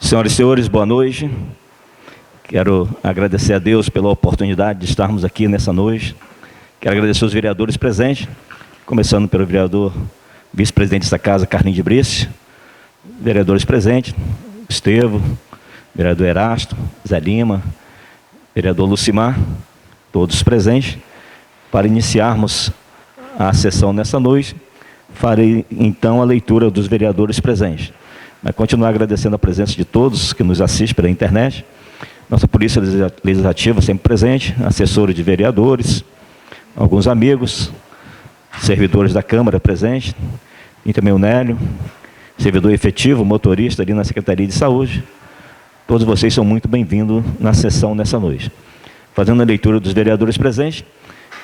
Senhoras e senhores, boa noite. Quero agradecer a Deus pela oportunidade de estarmos aqui nessa noite. Quero agradecer aos vereadores presentes, começando pelo vereador vice-presidente desta casa, Carlinhos de Brice, vereadores presentes, Estevo, vereador Erasto, Zé Lima, vereador Lucimar, todos presentes. Para iniciarmos a sessão nessa noite, farei então a leitura dos vereadores presentes. Mas continuar agradecendo a presença de todos que nos assistem pela internet, nossa Polícia Legislativa sempre presente, assessores de vereadores, alguns amigos, servidores da Câmara presentes, e também o Nélio, servidor efetivo, motorista ali na Secretaria de Saúde. Todos vocês são muito bem-vindos na sessão nessa noite. Fazendo a leitura dos vereadores presentes,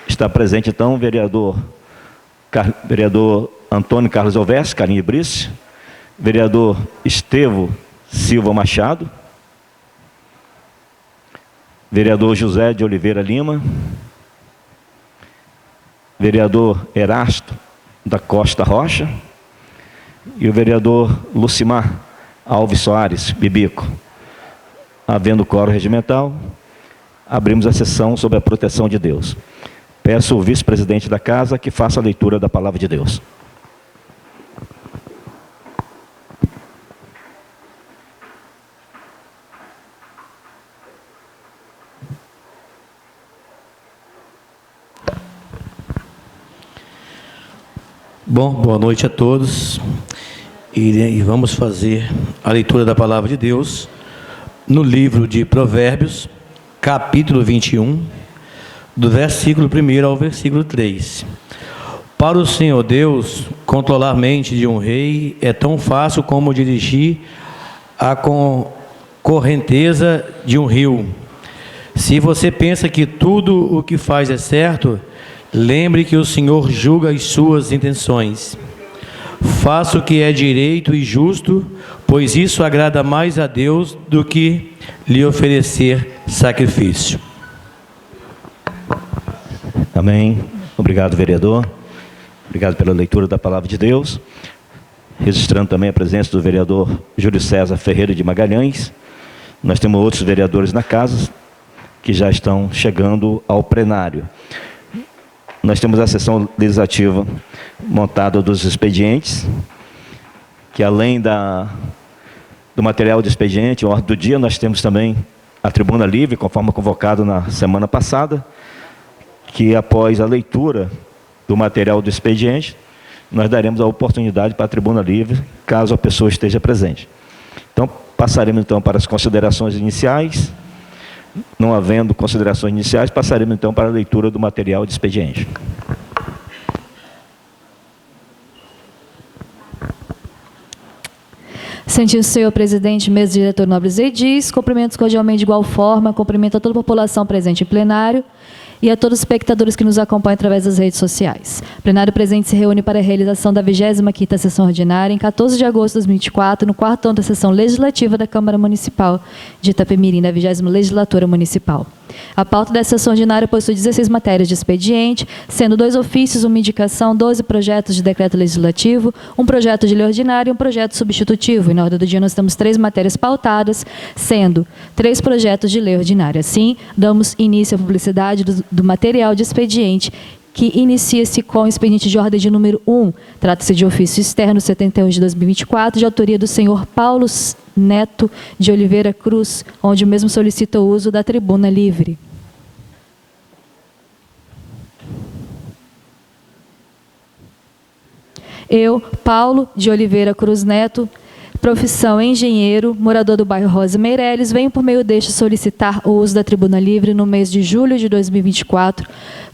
está presente então o vereador Antônio Carlos Alves, Carlinhos de Brice, vereador Estevo Silva Machado, vereador José de Oliveira Lima, vereador Erasto da Costa Rocha e o vereador Lucimar Alves Soares Bibico. Havendo quórum regimental, abrimos a sessão sobre a proteção de Deus. Peço ao vice-presidente da casa que faça a leitura da palavra de Deus. Bom, boa noite a todos. E vamos fazer a leitura da palavra de Deus no livro de Provérbios, capítulo 21, do versículo 1 ao versículo 3. Para o Senhor Deus, controlar a mente de um rei é tão fácil como dirigir a correnteza de um rio. Se você pensa que tudo o que faz é certo, lembre que o Senhor julga as suas intenções. Faça o que é direito e justo, pois isso agrada mais a Deus do que lhe oferecer sacrifício. Amém. Obrigado, vereador. Obrigado pela leitura da palavra de Deus. Registrando também a presença do vereador Júlio César Ferreira de Magalhães. Nós temos outros vereadores na casa que já estão chegando ao plenário. Nós temos a sessão legislativa montada dos expedientes, que além do material de expediente, ordem do dia, nós temos também a tribuna livre, conforme convocado na semana passada, que após a leitura do material do expediente, nós daremos a oportunidade para a tribuna livre, caso a pessoa esteja presente. Então, passaremos então para as considerações iniciais. Não havendo considerações iniciais, passaremos então para a leitura do material de expediente. Sentiu o senhor presidente, mesa diretor Nobres Edis, cumprimentos cordialmente de igual forma, cumprimento a toda a população presente em plenário e a todos os espectadores que nos acompanham através das redes sociais. O plenário presente se reúne para a realização da 25ª sessão ordinária em 14 de agosto de 2024, no quarto ano da sessão legislativa da Câmara Municipal de Itapemirim, da 20ª Legislatura Municipal. A pauta dessa sessão ordinária possui 16 matérias de expediente, sendo 2 ofícios, uma indicação, 12 projetos de decreto legislativo, um projeto de lei ordinária e um projeto substitutivo. E na ordem do dia nós temos 3 matérias pautadas, sendo 3 projetos de lei ordinária. Assim, damos início à publicidade do material de expediente, que inicia-se com o expediente de ordem de número 1. Trata-se de ofício externo 71 de 2024, de autoria do senhor Paulo Neto de Oliveira Cruz, onde o mesmo solicita o uso da tribuna livre. Eu, Paulo de Oliveira Cruz Neto, profissão engenheiro, morador do bairro Rosa Meireles, venho por meio deste solicitar o uso da tribuna livre no mês de julho de 2024,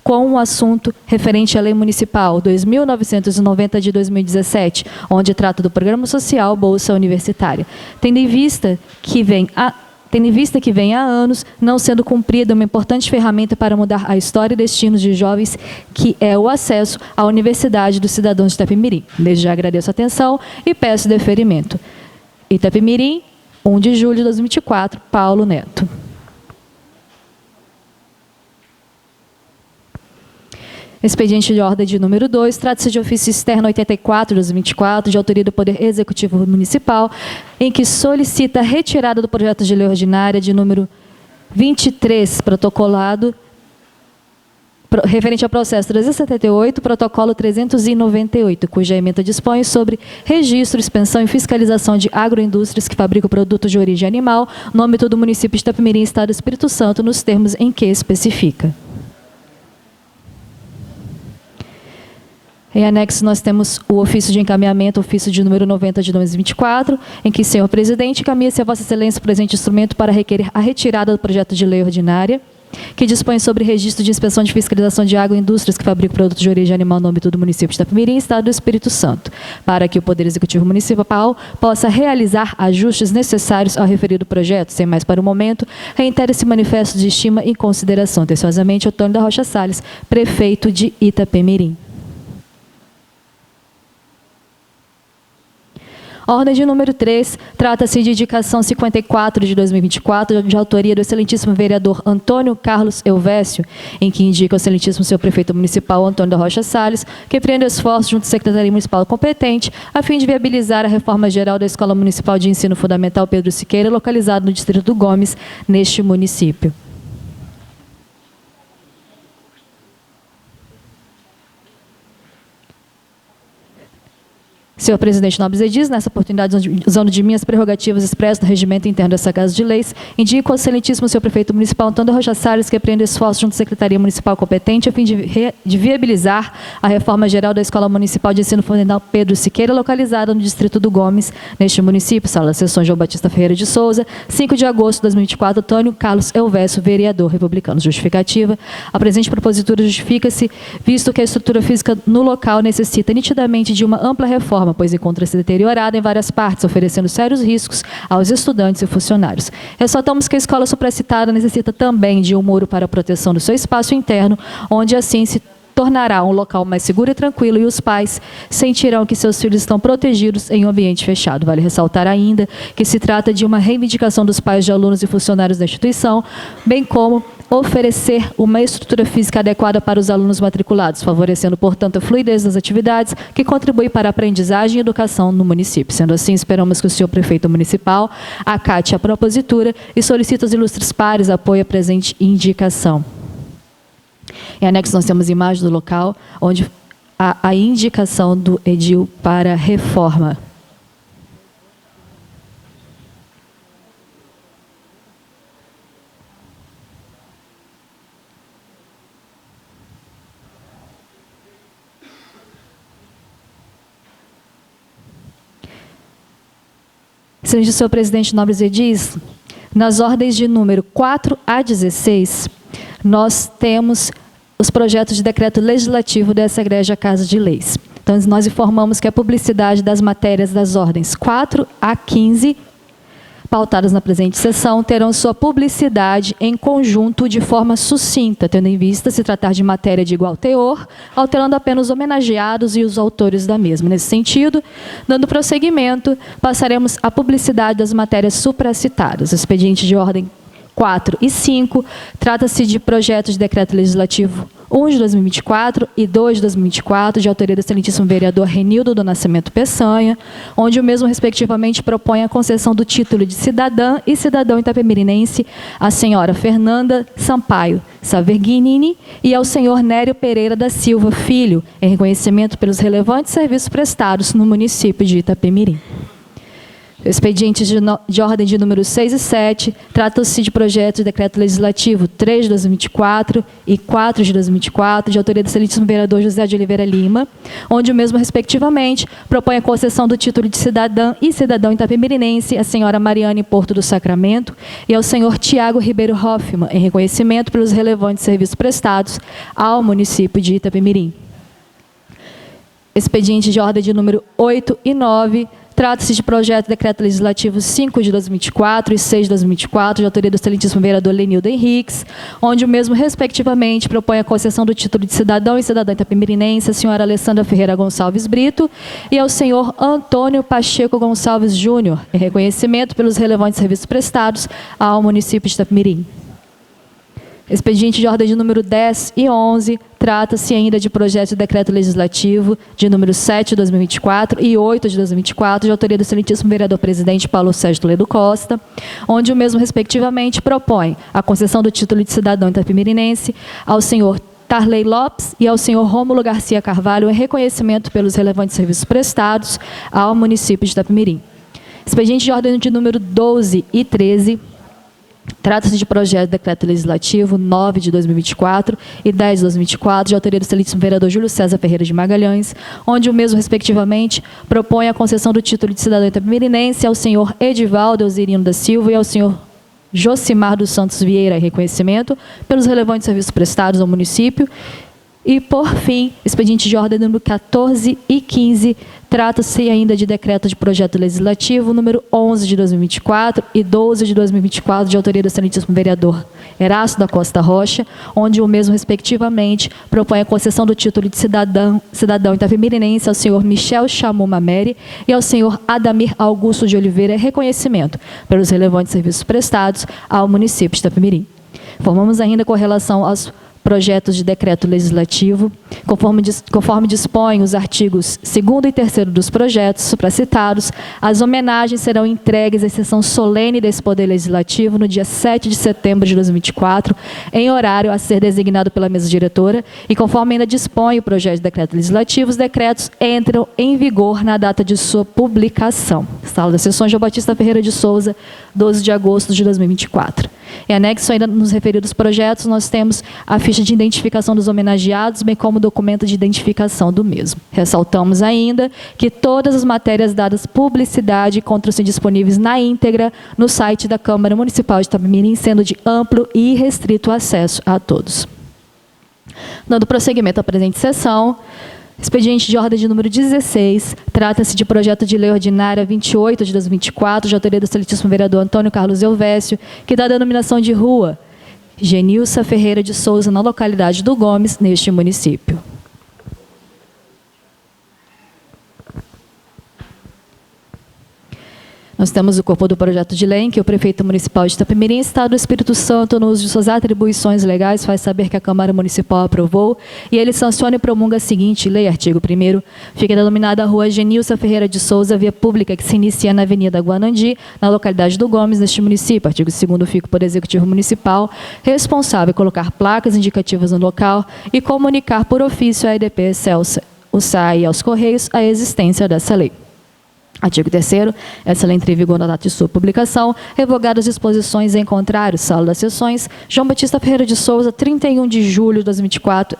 com um assunto referente à Lei Municipal 2.990 de 2017, onde trata do Programa Social Bolsa Universitária, tendo em vista que vem há anos não sendo cumprida uma importante ferramenta para mudar a história e destinos de jovens, que é o acesso à Universidade dos Cidadãos de Itapemirim. Desde já agradeço a atenção e peço deferimento. Itapemirim, 1 de julho de 2024, Paulo Neto. Expediente de ordem de número 2, trata-se de ofício externo 84/2024, de autoria do Poder Executivo Municipal, em que solicita a retirada do projeto de lei ordinária de número 23, protocolado, referente ao processo 378, protocolo 398, cuja ementa dispõe sobre registro, expensão e fiscalização de agroindústrias que fabricam produtos de origem animal, no âmbito do município de Itapemirim, Estado do Espírito Santo, nos termos em que especifica. Em anexo, nós temos o ofício de encaminhamento, ofício de número 90 de 2024, em que, senhor presidente, encaminha-se a Vossa Excelência o presente instrumento para requerer a retirada do projeto de lei ordinária, que dispõe sobre registro de inspeção de fiscalização de agroindústrias que fabricam produtos de origem animal no âmbito do município de Itapemirim, Estado do Espírito Santo, para que o Poder Executivo Municipal possa realizar ajustes necessários ao referido projeto. Sem mais para o momento, reitera esse manifesto de estima e consideração. Atenciosamente, Antônio da Rocha Salles, prefeito de Itapemirim. Ordem de número 3, trata-se de indicação 54 de 2024, de autoria do excelentíssimo vereador Antônio Carlos Elvésio, em que indica o excelentíssimo senhor prefeito municipal Antônio da Rocha Salles, que empreende esforços junto à Secretaria Municipal competente, a fim de viabilizar a reforma geral da Escola Municipal de Ensino Fundamental Pedro Siqueira, localizado no distrito do Gomes, neste município. Senhor presidente Nobres Edis, nessa oportunidade, usando de minhas prerrogativas expressas no regimento interno dessa Casa de Leis, indico ao excelentíssimo senhor prefeito municipal Antônio da Rocha Salles que empreenda esforços junto à Secretaria Municipal competente a fim de viabilizar a reforma geral da Escola Municipal de Ensino Fundamental Pedro Siqueira, localizada no distrito do Gomes, neste município. Sala das Sessões João Batista Ferreira de Souza, 5 de agosto de 2024, Antônio Carlos Elvésio, vereador republicano. Justificativa. A presente propositura justifica-se, visto que a estrutura física no local necessita nitidamente de uma ampla reforma, pois encontra-se deteriorada em várias partes, oferecendo sérios riscos aos estudantes e funcionários. Ressaltamos que a escola supracitada necessita também de um muro para a proteção do seu espaço interno, onde assim se tornará um local mais seguro e tranquilo, e os pais sentirão que seus filhos estão protegidos em um ambiente fechado. Vale ressaltar ainda que se trata de uma reivindicação dos pais de alunos e funcionários da instituição, bem como oferecer uma estrutura física adequada para os alunos matriculados, favorecendo, portanto, a fluidez das atividades que contribui para a aprendizagem e educação no município. Sendo assim, esperamos que o senhor prefeito municipal acate a propositura e solicite aos ilustres pares apoio à presente indicação. Em anexo, nós temos imagem do local, onde há a indicação do edil para reforma. Excelente senhor presidente Nobres Edis, nas ordens de número 4 a 16, nós temos os projetos de decreto legislativo dessa egrégia Casa de Leis. Então, nós informamos que a publicidade das matérias das ordens 4 a 15, pautadas na presente sessão, terão sua publicidade em conjunto de forma sucinta, tendo em vista se tratar de matéria de igual teor, alterando apenas os homenageados e os autores da mesma. Nesse sentido, dando prosseguimento, passaremos à publicidade das matérias supracitadas. Expediente de ordem 4 e 5, trata-se de projetos de decreto legislativo 1 de 2024 e 2 de 2024, de autoria do excelentíssimo vereador Renildo do Nascimento Peçanha, onde o mesmo, respectivamente, propõe a concessão do título de cidadã e cidadão itapemirinense à senhora Fernanda Sampaio Saverghinini e ao senhor Nério Pereira da Silva Filho, em reconhecimento pelos relevantes serviços prestados no município de Itapemirim. Expedientes de ordem de número 6 e 7, tratam-se de projetos de decreto legislativo 3 de 2024 e 4 de 2024, de autoria do excelentíssimo vereador José de Oliveira Lima, onde o mesmo, respectivamente, propõe a concessão do título de cidadã e cidadão itapemirinense à senhora Mariane Porto do Sacramento e ao senhor Tiago Ribeiro Hoffmann, em reconhecimento pelos relevantes serviços prestados ao município de Itapemirim. Expediente de ordem de número 8 e 9, trata-se de projeto de decreto legislativo 5 de 2024 e 6 de 2024, de autoria do excelentíssimo vereador Lenildo Henriques, onde o mesmo, respectivamente, propõe a concessão do título de cidadão e cidadã itapemirinense à senhora Alessandra Ferreira Gonçalves Brito e ao senhor Antônio Pacheco Gonçalves Júnior, em reconhecimento pelos relevantes serviços prestados ao município de Itapemirim. Expediente de ordem de número 10 e 11, trata-se ainda de projeto de decreto legislativo de número 7 de 2024 e 8 de 2024, de autoria do excelentíssimo vereador presidente Paulo Sérgio Toledo Costa, onde o mesmo, respectivamente, propõe a concessão do título de cidadão itapemirinense ao senhor Tarley Lopes e ao senhor Rômulo Garcia Carvalho em reconhecimento pelos relevantes serviços prestados ao município de Itapemirim. Expediente de ordem de número 12 e 13, trata-se de projeto de decreto legislativo 9 de 2024 e 10 de 2024, de autoria do excelentíssimo vereador Júlio César Ferreira de Magalhães, onde o mesmo, respectivamente, propõe a concessão do título de cidadão itapemirinense ao senhor Edivaldo Elzirino da Silva e ao senhor Josimar dos Santos Vieira em reconhecimento pelos relevantes serviços prestados ao município. E, por fim, expediente de ordem número 14 e 15, trata-se ainda de decreto de projeto legislativo número 11 de 2024 e 12 de 2024, de autoria do excelentíssimo vereador Erasto da Costa Rocha, onde o mesmo, respectivamente, propõe a concessão do título de cidadão itapemirense ao senhor Michel Chamu Mameri e ao senhor Adamir Augusto de Oliveira em reconhecimento pelos relevantes serviços prestados ao município de Itapemirim. Formamos ainda com relação aos projetos de decreto legislativo, conforme dispõem os artigos 2º e 3º dos projetos supracitados, as homenagens serão entregues à sessão solene desse Poder Legislativo no dia 7 de setembro de 2024, em horário a ser designado pela mesa diretora, e conforme ainda dispõe o projeto de decreto legislativo, os decretos entram em vigor na data de sua publicação. Sala das Sessões, João Batista Ferreira de Souza, 12 de agosto de 2024. Em anexo ainda nos referidos projetos, nós temos a ficha de identificação dos homenageados, bem como o documento de identificação do mesmo. Ressaltamos ainda que todas as matérias dadas publicidade encontram-se disponíveis na íntegra no site da Câmara Municipal de Itapemirim, sendo de amplo e restrito acesso a todos. Dando prosseguimento à presente sessão, expediente de ordem de número 16, trata-se de projeto de lei ordinária 28 de 2024, de autoria do excelentíssimo vereador Antônio Carlos Elvésio, que dá a denominação de rua Genilsa Ferreira de Souza, na localidade do Gomes, neste município. Nós temos o corpo do projeto de lei em que o prefeito municipal de Itapemirim, Estado do Espírito Santo, no uso de suas atribuições legais, faz saber que a Câmara Municipal aprovou e ele sanciona e promulga a seguinte lei, artigo 1º, fica denominada a rua Genilsa Ferreira de Souza, via pública que se inicia na Avenida Guanandi, na localidade do Gomes, neste município. Artigo 2º, fica o Poder Executivo Municipal responsável por colocar placas indicativas no local e comunicar por ofício à EDP Excelsa, o SAI e aos Correios a existência dessa lei. Artigo 3º, essa lei entra em vigor na data de sua publicação, revogadas as disposições em contrário, Sala das Sessões, João Batista Ferreira de Souza, 31 de julho de 2024.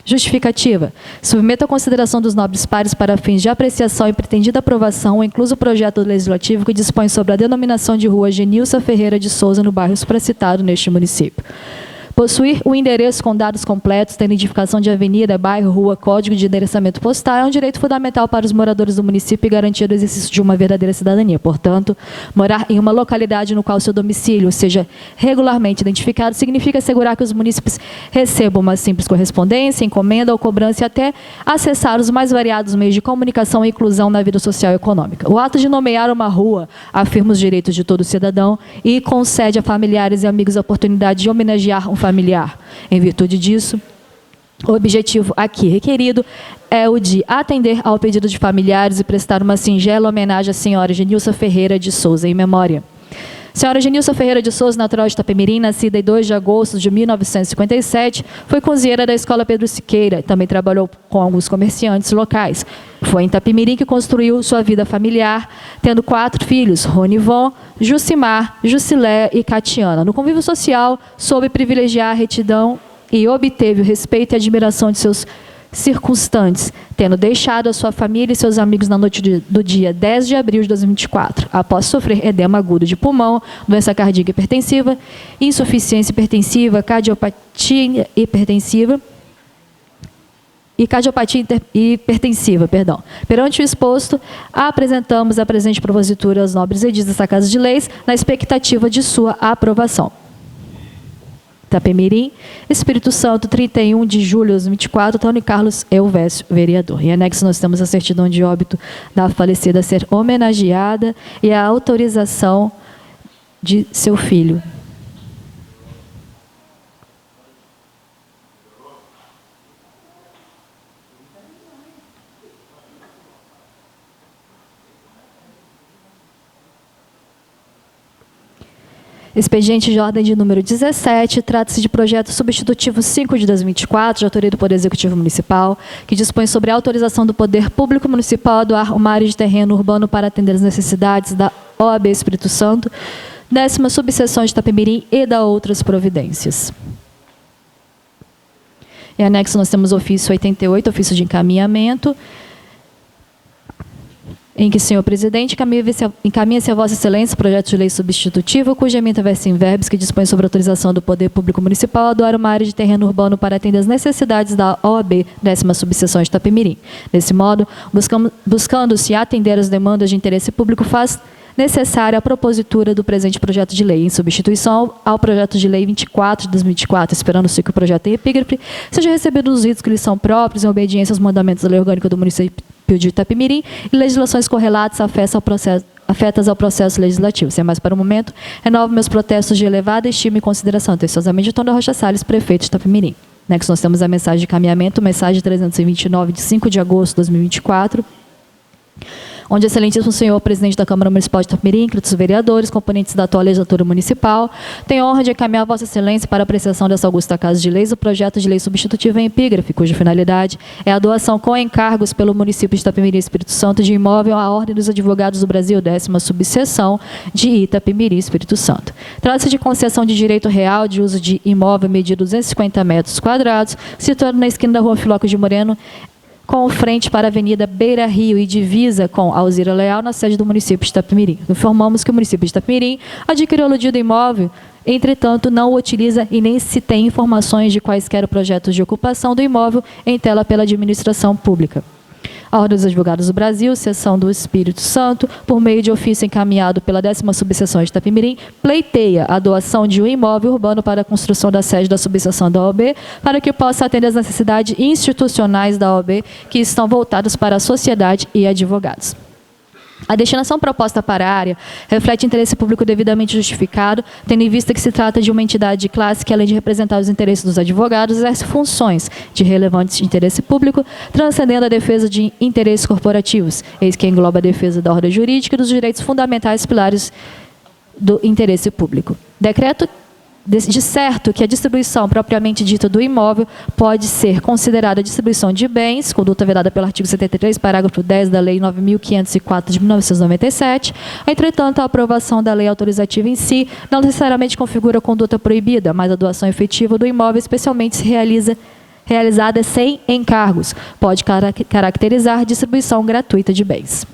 Justificativa. Submeto à consideração dos nobres pares para fins de apreciação e pretendida aprovação o incluso projeto legislativo que dispõe sobre a denominação de rua Genilsa Ferreira de Souza no bairro supracitado neste município. Possuir o endereço com dados completos, tendo identificação de avenida, bairro, rua, código de endereçamento postal, é um direito fundamental para os moradores do município e garantir o exercício de uma verdadeira cidadania. Portanto, morar em uma localidade no qual seu domicílio seja regularmente identificado significa assegurar que os munícipes recebam uma simples correspondência, encomenda ou cobrança e até acessar os mais variados meios de comunicação e inclusão na vida social e econômica. O ato de nomear uma rua afirma os direitos de todo cidadão e concede a familiares e amigos a oportunidade de homenagear um familiar. Em virtude disso, o objetivo aqui requerido é o de atender ao pedido de familiares e prestar uma singela homenagem à senhora Genilsa Ferreira de Souza, em memória. Senhora Genilsa Ferreira de Souza, natural de Itapemirim, nascida em 2 de agosto de 1957, foi cozinheira da Escola Pedro Siqueira, também trabalhou com alguns comerciantes locais. Foi em Itapemirim que construiu sua vida familiar, tendo 4 filhos, Ronivon, Jucimar, Jucilé e Catiana. No convívio social, soube privilegiar a retidão e obteve o respeito e admiração de seus circunstantes, tendo deixado a sua família e seus amigos na noite do dia 10 de abril de 2024, após sofrer edema agudo de pulmão, doença cardíaca hipertensiva, insuficiência hipertensiva, cardiopatia hipertensiva, Perante o exposto, apresentamos a presente propositura aos nobres edis dessa Casa de Leis, na expectativa de sua aprovação. Itapemirim, Espírito Santo, 31 de julho de 2024, Antônio Carlos Elvésio, vereador. Em anexo nós temos a certidão de óbito da falecida a ser homenageada e a autorização de seu filho. Expediente de ordem de número 17, trata-se de projeto substitutivo 5 de 2024, de autoria do Poder Executivo Municipal, que dispõe sobre a autorização do Poder Público Municipal a doar uma área de terreno urbano para atender as necessidades da OAB Espírito Santo, 10ª subseção de Itapemirim e da outras providências. Em anexo nós temos o ofício 88, ofício de em que, senhor presidente, encaminha-se a Vossa Excelência projeto de lei substitutivo, cuja ementa versa em verbis que dispõe sobre a autorização do Poder Público Municipal a doar uma área de terreno urbano para atender as necessidades da OAB, 10ª subseção de Itapemirim. Desse modo, buscando-se atender as demandas de interesse público, faz necessária a propositura do presente projeto de lei, em substituição ao projeto de lei 24 de 2024, esperando-se que o projeto em epígrafe seja recebido nos ritos que lhe são próprios, em obediência aos mandamentos da lei orgânica do município de Itapemirim e legislações correlatas afetas ao processo legislativo. Sem mais para o momento, renovo meus protestos de elevada estima e consideração. Atenciosamente, Antônio Rocha Salles, prefeito de Itapemirim. Next, nós temos a mensagem de encaminhamento, mensagem 329, de 5 de agosto de 2024, onde o excelentíssimo senhor presidente da Câmara Municipal de Itapemirim, incluídos os vereadores, componentes da atual legislatura municipal, tem a honra de encaminhar a Vossa Excelência para a apreciação dessa augusta Casa de Leis o projeto de lei substitutiva em epígrafe, cuja finalidade é a doação com encargos pelo município de Itapemirim, Espírito Santo, de imóvel à Ordem dos Advogados do Brasil, 10ª subseção de Itapemirim, Espírito Santo. Trata-se de concessão de direito real de uso de imóvel medido 250 metros quadrados, situado na esquina da Rua Filocos de Moreno, com frente para a Avenida Beira Rio e divisa com Alzira Leal, na sede do município de Itapemirim. Informamos que o município de Itapemirim adquiriu o aludido imóvel, entretanto, não o utiliza e nem se tem informações de quaisquer projetos de ocupação do imóvel em tela pela administração pública. A Ordem dos Advogados do Brasil, Seção do Espírito Santo, por meio de ofício encaminhado pela 10ª subseção de Itapemirim, pleiteia a doação de um imóvel urbano para a construção da sede da subseção da OAB, para que possa atender às necessidades institucionais da OAB, que estão voltadas para a sociedade e advogados. A destinação proposta para a área reflete interesse público devidamente justificado, tendo em vista que se trata de uma entidade de classe que, além de representar os interesses dos advogados, exerce funções de relevante interesse público, transcendendo a defesa de interesses corporativos, eis que engloba a defesa da ordem jurídica e dos direitos fundamentais pilares do interesse público. Decreto de certo que a distribuição propriamente dita do imóvel pode ser considerada distribuição de bens, conduta vedada pelo artigo 73, parágrafo 10 da Lei 9.504 de 1997. Entretanto, a aprovação da lei autorizativa em si não necessariamente configura conduta proibida, mas a doação efetiva do imóvel, especialmente se realizada sem encargos, pode caracterizar distribuição gratuita de bens.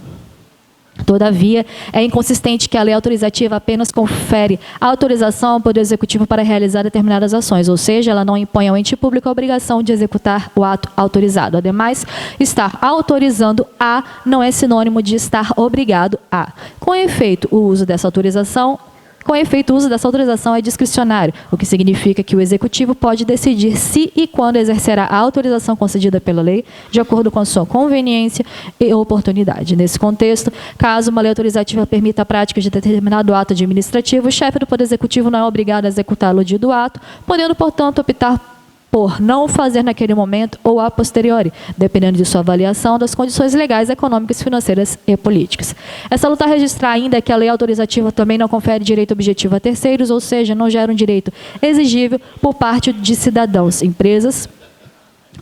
Todavia, é inconsistente que a lei autorizativa apenas confere autorização ao Poder Executivo para realizar determinadas ações, ou seja, ela não impõe ao ente público a obrigação de executar o ato autorizado. Ademais, estar autorizando a não é sinônimo de estar obrigado a. Com efeito, o uso dessa autorização é discricionário, o que significa que o Executivo pode decidir se e quando exercerá a autorização concedida pela lei, de acordo com a sua conveniência e oportunidade. Nesse contexto, caso uma lei autorizativa permita a prática de determinado ato administrativo, o chefe do Poder Executivo não é obrigado a executar o aludido ato, podendo, portanto, optar por não fazer naquele momento ou a posteriori, dependendo de sua avaliação das condições legais, econômicas, financeiras e políticas. É salutar registrar ainda que a lei autorizativa também não confere direito objetivo a terceiros, ou seja, não gera um direito exigível por parte de cidadãos, empresas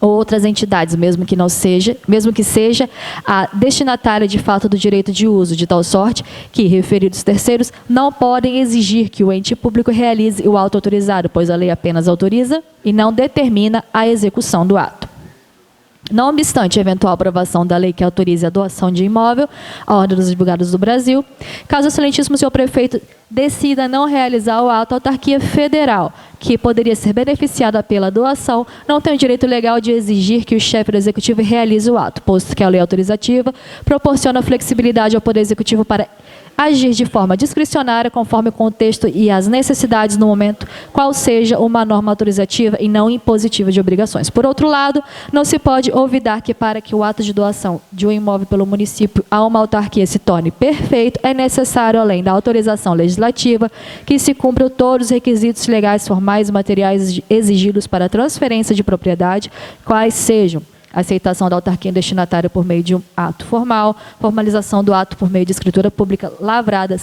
ou outras entidades, mesmo que seja a destinatária de fato do direito de uso, de tal sorte que referidos terceiros não podem exigir que o ente público realize o ato autorizado, pois a lei apenas autoriza e não determina a execução do ato. Não obstante a eventual aprovação da lei que autorize a doação de imóvel à Ordem dos Advogados do Brasil, caso o excelentíssimo senhor prefeito decida não realizar o ato, a autarquia federal, que poderia ser beneficiada pela doação, não tem o direito legal de exigir que o chefe do Executivo realize o ato, posto que a lei autorizativa proporciona flexibilidade ao Poder Executivo para agir de forma discricionária conforme o contexto e as necessidades no momento, qual seja uma norma autorizativa e não impositiva de obrigações. Por outro lado, não se pode olvidar que para que o ato de doação de um imóvel pelo município a uma autarquia se torne perfeito, é necessário, além da autorização legislativa, que se cumpram todos os requisitos legais, formais e materiais exigidos para a transferência de propriedade, quais sejam aceitação da autarquia destinatária por meio de um ato formal, formalização do ato por meio de escritura pública lavrada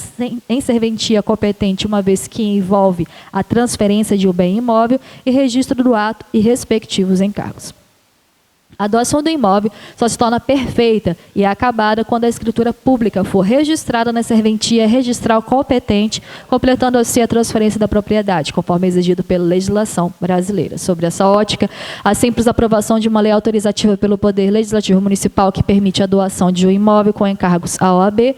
em serventia competente, uma vez que envolve a transferência de um bem imóvel, e registro do ato e respectivos encargos. A doação do imóvel só se torna perfeita e acabada quando a escritura pública for registrada na serventia registral competente, completando assim a transferência da propriedade, conforme exigido pela legislação brasileira. Sobre essa ótica, a simples aprovação de uma lei autorizativa pelo Poder Legislativo Municipal que permite a doação de um imóvel com encargos à OAB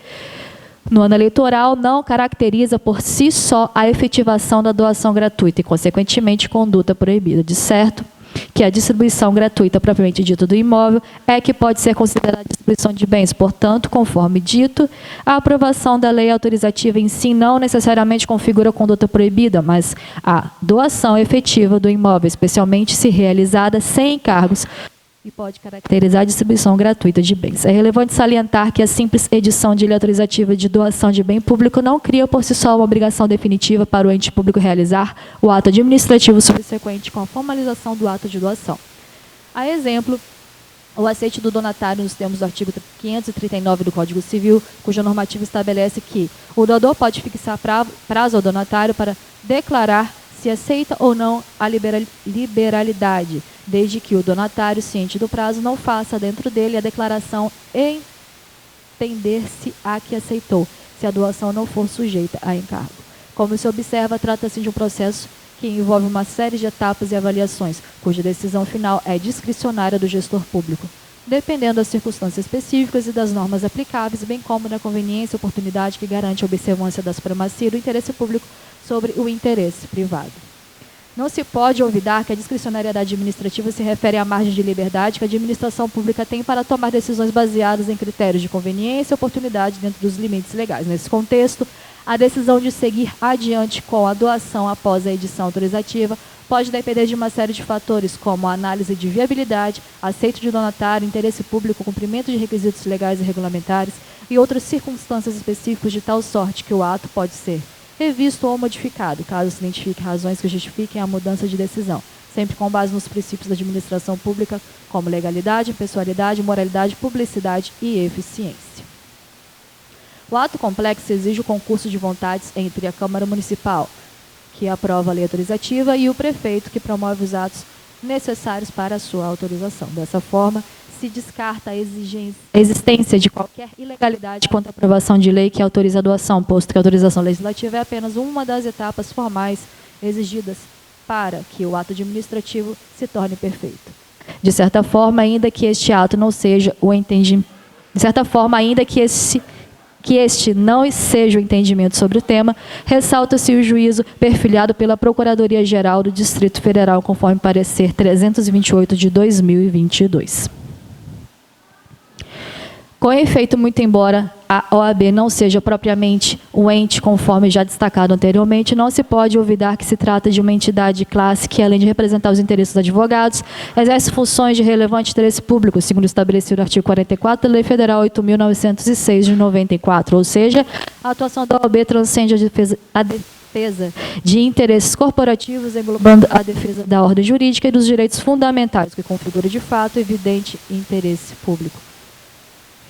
no ano eleitoral não caracteriza por si só a efetivação da doação gratuita e, consequentemente, conduta proibida. De certo, que a distribuição gratuita propriamente dita do imóvel é que pode ser considerada distribuição de bens. Portanto, conforme dito, a aprovação da lei autorizativa em si não necessariamente configura conduta proibida, mas a doação efetiva do imóvel, especialmente se realizada sem encargos, e pode caracterizar a distribuição gratuita de bens. É relevante salientar que a simples edição de lei autorizativa de doação de bem público não cria por si só uma obrigação definitiva para o ente público realizar o ato administrativo subsequente com a formalização do ato de doação. A exemplo, o aceite do donatário nos termos do artigo 539 do Código Civil, cuja normativa estabelece que o doador pode fixar prazo ao donatário para declarar se aceita ou não a liberalidade, desde que o donatário, ciente do prazo, não faça dentro dele a declaração e entender-se-á que aceitou, se a doação não for sujeita a encargo. Como se observa, trata-se de um processo que envolve uma série de etapas e avaliações, cuja decisão final é discricionária do gestor público, dependendo das circunstâncias específicas e das normas aplicáveis, bem como da conveniência e oportunidade que garante a observância da supremacia do interesse público sobre o interesse privado. Não se pode olvidar que a discricionariedade administrativa se refere à margem de liberdade que a administração pública tem para tomar decisões baseadas em critérios de conveniência e oportunidade dentro dos limites legais. Nesse contexto, a decisão de seguir adiante com a doação após a edição autorizativa pode depender de uma série de fatores, como a análise de viabilidade, aceito de donatário, interesse público, cumprimento de requisitos legais e regulamentares e outras circunstâncias específicas de tal sorte que o ato pode ser revisto ou modificado, caso se identifique razões que justifiquem a mudança de decisão, sempre com base nos princípios da administração pública, como legalidade, impessoalidade, moralidade, publicidade e eficiência. O ato complexo exige o concurso de vontades entre a Câmara Municipal, que aprova a lei autorizativa, e o prefeito, que promove os atos necessários para a sua autorização. Dessa forma, se descarta a existência de qualquer ilegalidade quanto à aprovação de lei que autoriza a doação, posto que a autorização legislativa é apenas uma das etapas formais exigidas para que o ato administrativo se torne perfeito. De certa forma, ainda que este ato não seja o entendimento, que este não seja o entendimento sobre o tema, ressalta-se o juízo perfilhado pela Procuradoria-Geral do Distrito Federal, conforme parecer 328 de 2022. Com efeito, muito embora a OAB não seja propriamente um ente, conforme já destacado anteriormente, não se pode olvidar que se trata de uma entidade de classe que, além de representar os interesses dos advogados, exerce funções de relevante interesse público, segundo estabelecido no artigo 44 da Lei Federal 8.906 de 94, ou seja, a atuação da OAB transcende a defesa de interesses corporativos, englobando a defesa da ordem jurídica e dos direitos fundamentais, que configura de fato evidente interesse público.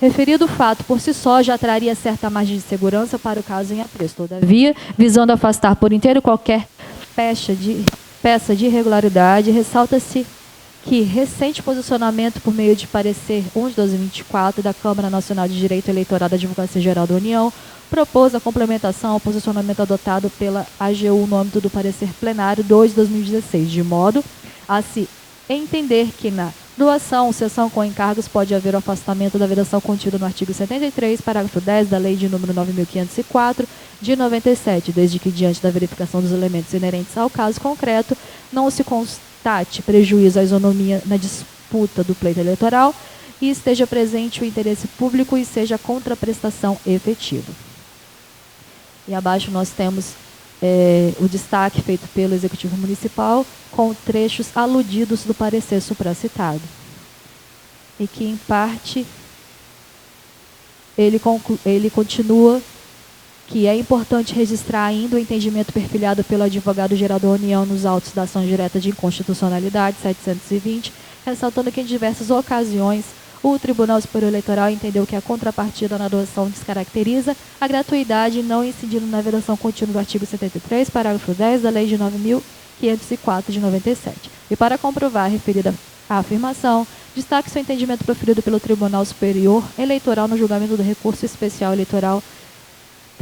Referido fato por si só já traria certa margem de segurança para o caso em apreço. Todavia, visando afastar por inteiro qualquer peça de irregularidade, ressalta-se que recente posicionamento por meio de parecer 1 de 2024 da Câmara Nacional de Direito Eleitoral da Advocacia Geral da União propôs a complementação ao posicionamento adotado pela AGU no âmbito do parecer plenário 2 de 2016, de modo a se entender que na doação, cessão com encargos, pode haver o afastamento da vedação contida no artigo 73, parágrafo 10 da Lei de número 9.504, de 97, desde que, diante da verificação dos elementos inerentes ao caso concreto, não se constate prejuízo à isonomia na disputa do pleito eleitoral e esteja presente o interesse público e seja contraprestação efetiva. E abaixo nós temos o destaque feito pelo Executivo Municipal com trechos aludidos do parecer supracitado. E que, em parte, ele continua que é importante registrar ainda o entendimento perfilhado pelo advogado-geral da União nos autos da ação direta de inconstitucionalidade 720, ressaltando que em diversas ocasiões o Tribunal Superior Eleitoral entendeu que a contrapartida na doação descaracteriza a gratuidade, não incidindo na vedação contínua do artigo 73, parágrafo 10 da Lei de 9.504 de 97. E para comprovar a referida afirmação, destaque seu entendimento proferido pelo Tribunal Superior Eleitoral no julgamento do recurso especial eleitoral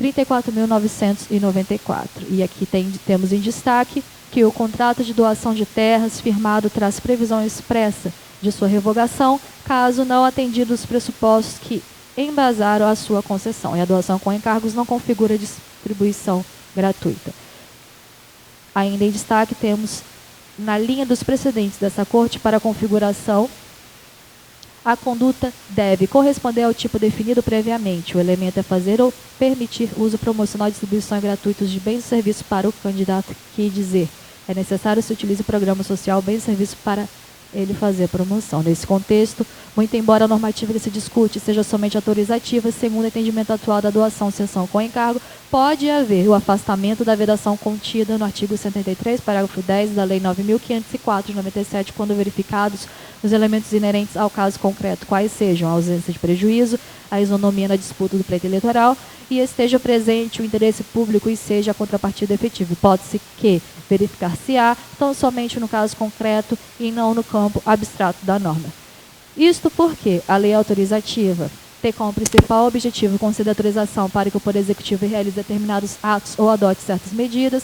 34.994. E aqui temos em destaque que o contrato de doação de terras firmado traz previsão expressa de sua revogação, caso não atendidos os pressupostos que embasaram a sua concessão. E a doação com encargos não configura distribuição gratuita. Ainda em destaque temos, na linha dos precedentes dessa Corte para a configuração, a conduta deve corresponder ao tipo definido previamente. O elemento é fazer ou permitir uso promocional e distribuição gratuita de bens e serviços para o candidato, que dizer é necessário se utilize o programa social bens e serviços para ele fazer promoção. Nesse contexto, muito embora a normativa que se discute seja somente autorizativa, segundo o entendimento atual da doação cessão com encargo, pode haver o afastamento da vedação contida no artigo 73, parágrafo 10 da Lei 9.504 de 97, quando verificados os elementos inerentes ao caso concreto, quais sejam a ausência de prejuízo, a isonomia na disputa do pleito eleitoral e esteja presente o interesse público e seja a contrapartida efetiva. Hipótese que verificar-se-á tão somente no caso concreto e não no campo abstrato da norma. Isto porque a lei autorizativa tem como principal objetivo conceder autorização para que o Poder Executivo realize determinados atos ou adote certas medidas,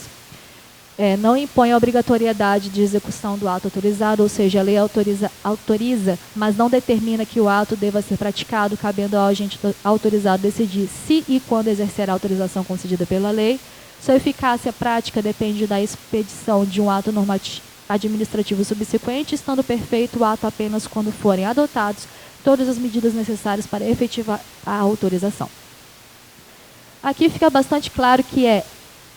não impõe a obrigatoriedade de execução do ato autorizado, ou seja, a lei autoriza, mas não determina que o ato deva ser praticado, cabendo ao agente autorizado decidir se e quando exercer a autorização concedida pela lei. Sua eficácia prática depende da expedição de um ato normativo administrativo subsequente, estando perfeito o ato apenas quando forem adotados todas as medidas necessárias para efetivar a autorização. Aqui fica bastante claro que é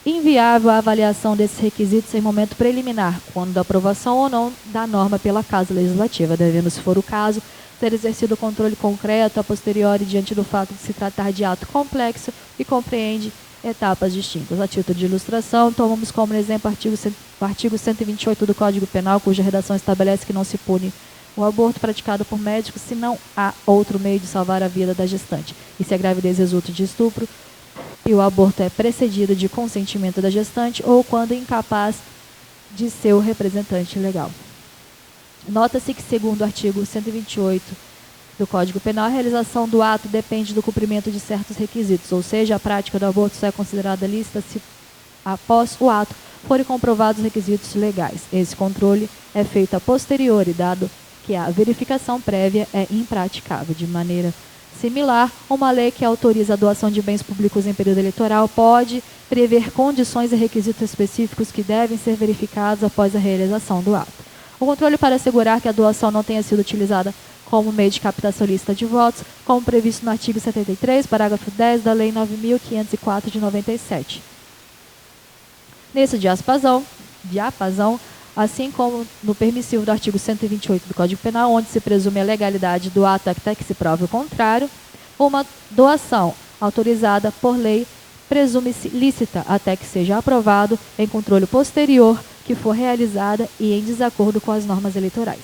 inviável a avaliação desses requisitos em momento preliminar, quando da aprovação ou não da norma pela Casa Legislativa, devendo, se for o caso, ser exercido o controle concreto a posteriori diante do fato de se tratar de ato complexo e compreende etapas distintas. A título de ilustração, tomamos como exemplo o artigo 128 do Código Penal, cuja redação estabelece que não se pune o aborto praticado por médicos se não há outro meio de salvar a vida da gestante, e se a gravidez resulta de estupro e o aborto é precedido de consentimento da gestante ou quando incapaz de seu representante legal. Nota-se que, segundo o artigo 128 do Código Penal, a realização do ato depende do cumprimento de certos requisitos, ou seja, a prática do aborto só é considerada lícita se, após o ato, forem comprovados os requisitos legais. Esse controle é feito a posteriori, dado que a verificação prévia é impraticável. De maneira similar, uma lei que autoriza a doação de bens públicos em período eleitoral pode prever condições e requisitos específicos que devem ser verificados após a realização do ato. O controle para assegurar que a doação não tenha sido utilizada como meio de captação ilícita de votos, como previsto no artigo 73, parágrafo 10 da Lei 9.504 de 97. Nesse diapasão, assim como no permissivo do artigo 128 do Código Penal, onde se presume a legalidade do ato até que se prove o contrário, uma doação autorizada por lei presume-se lícita até que seja aprovado em controle posterior que for realizada e em desacordo com as normas eleitorais.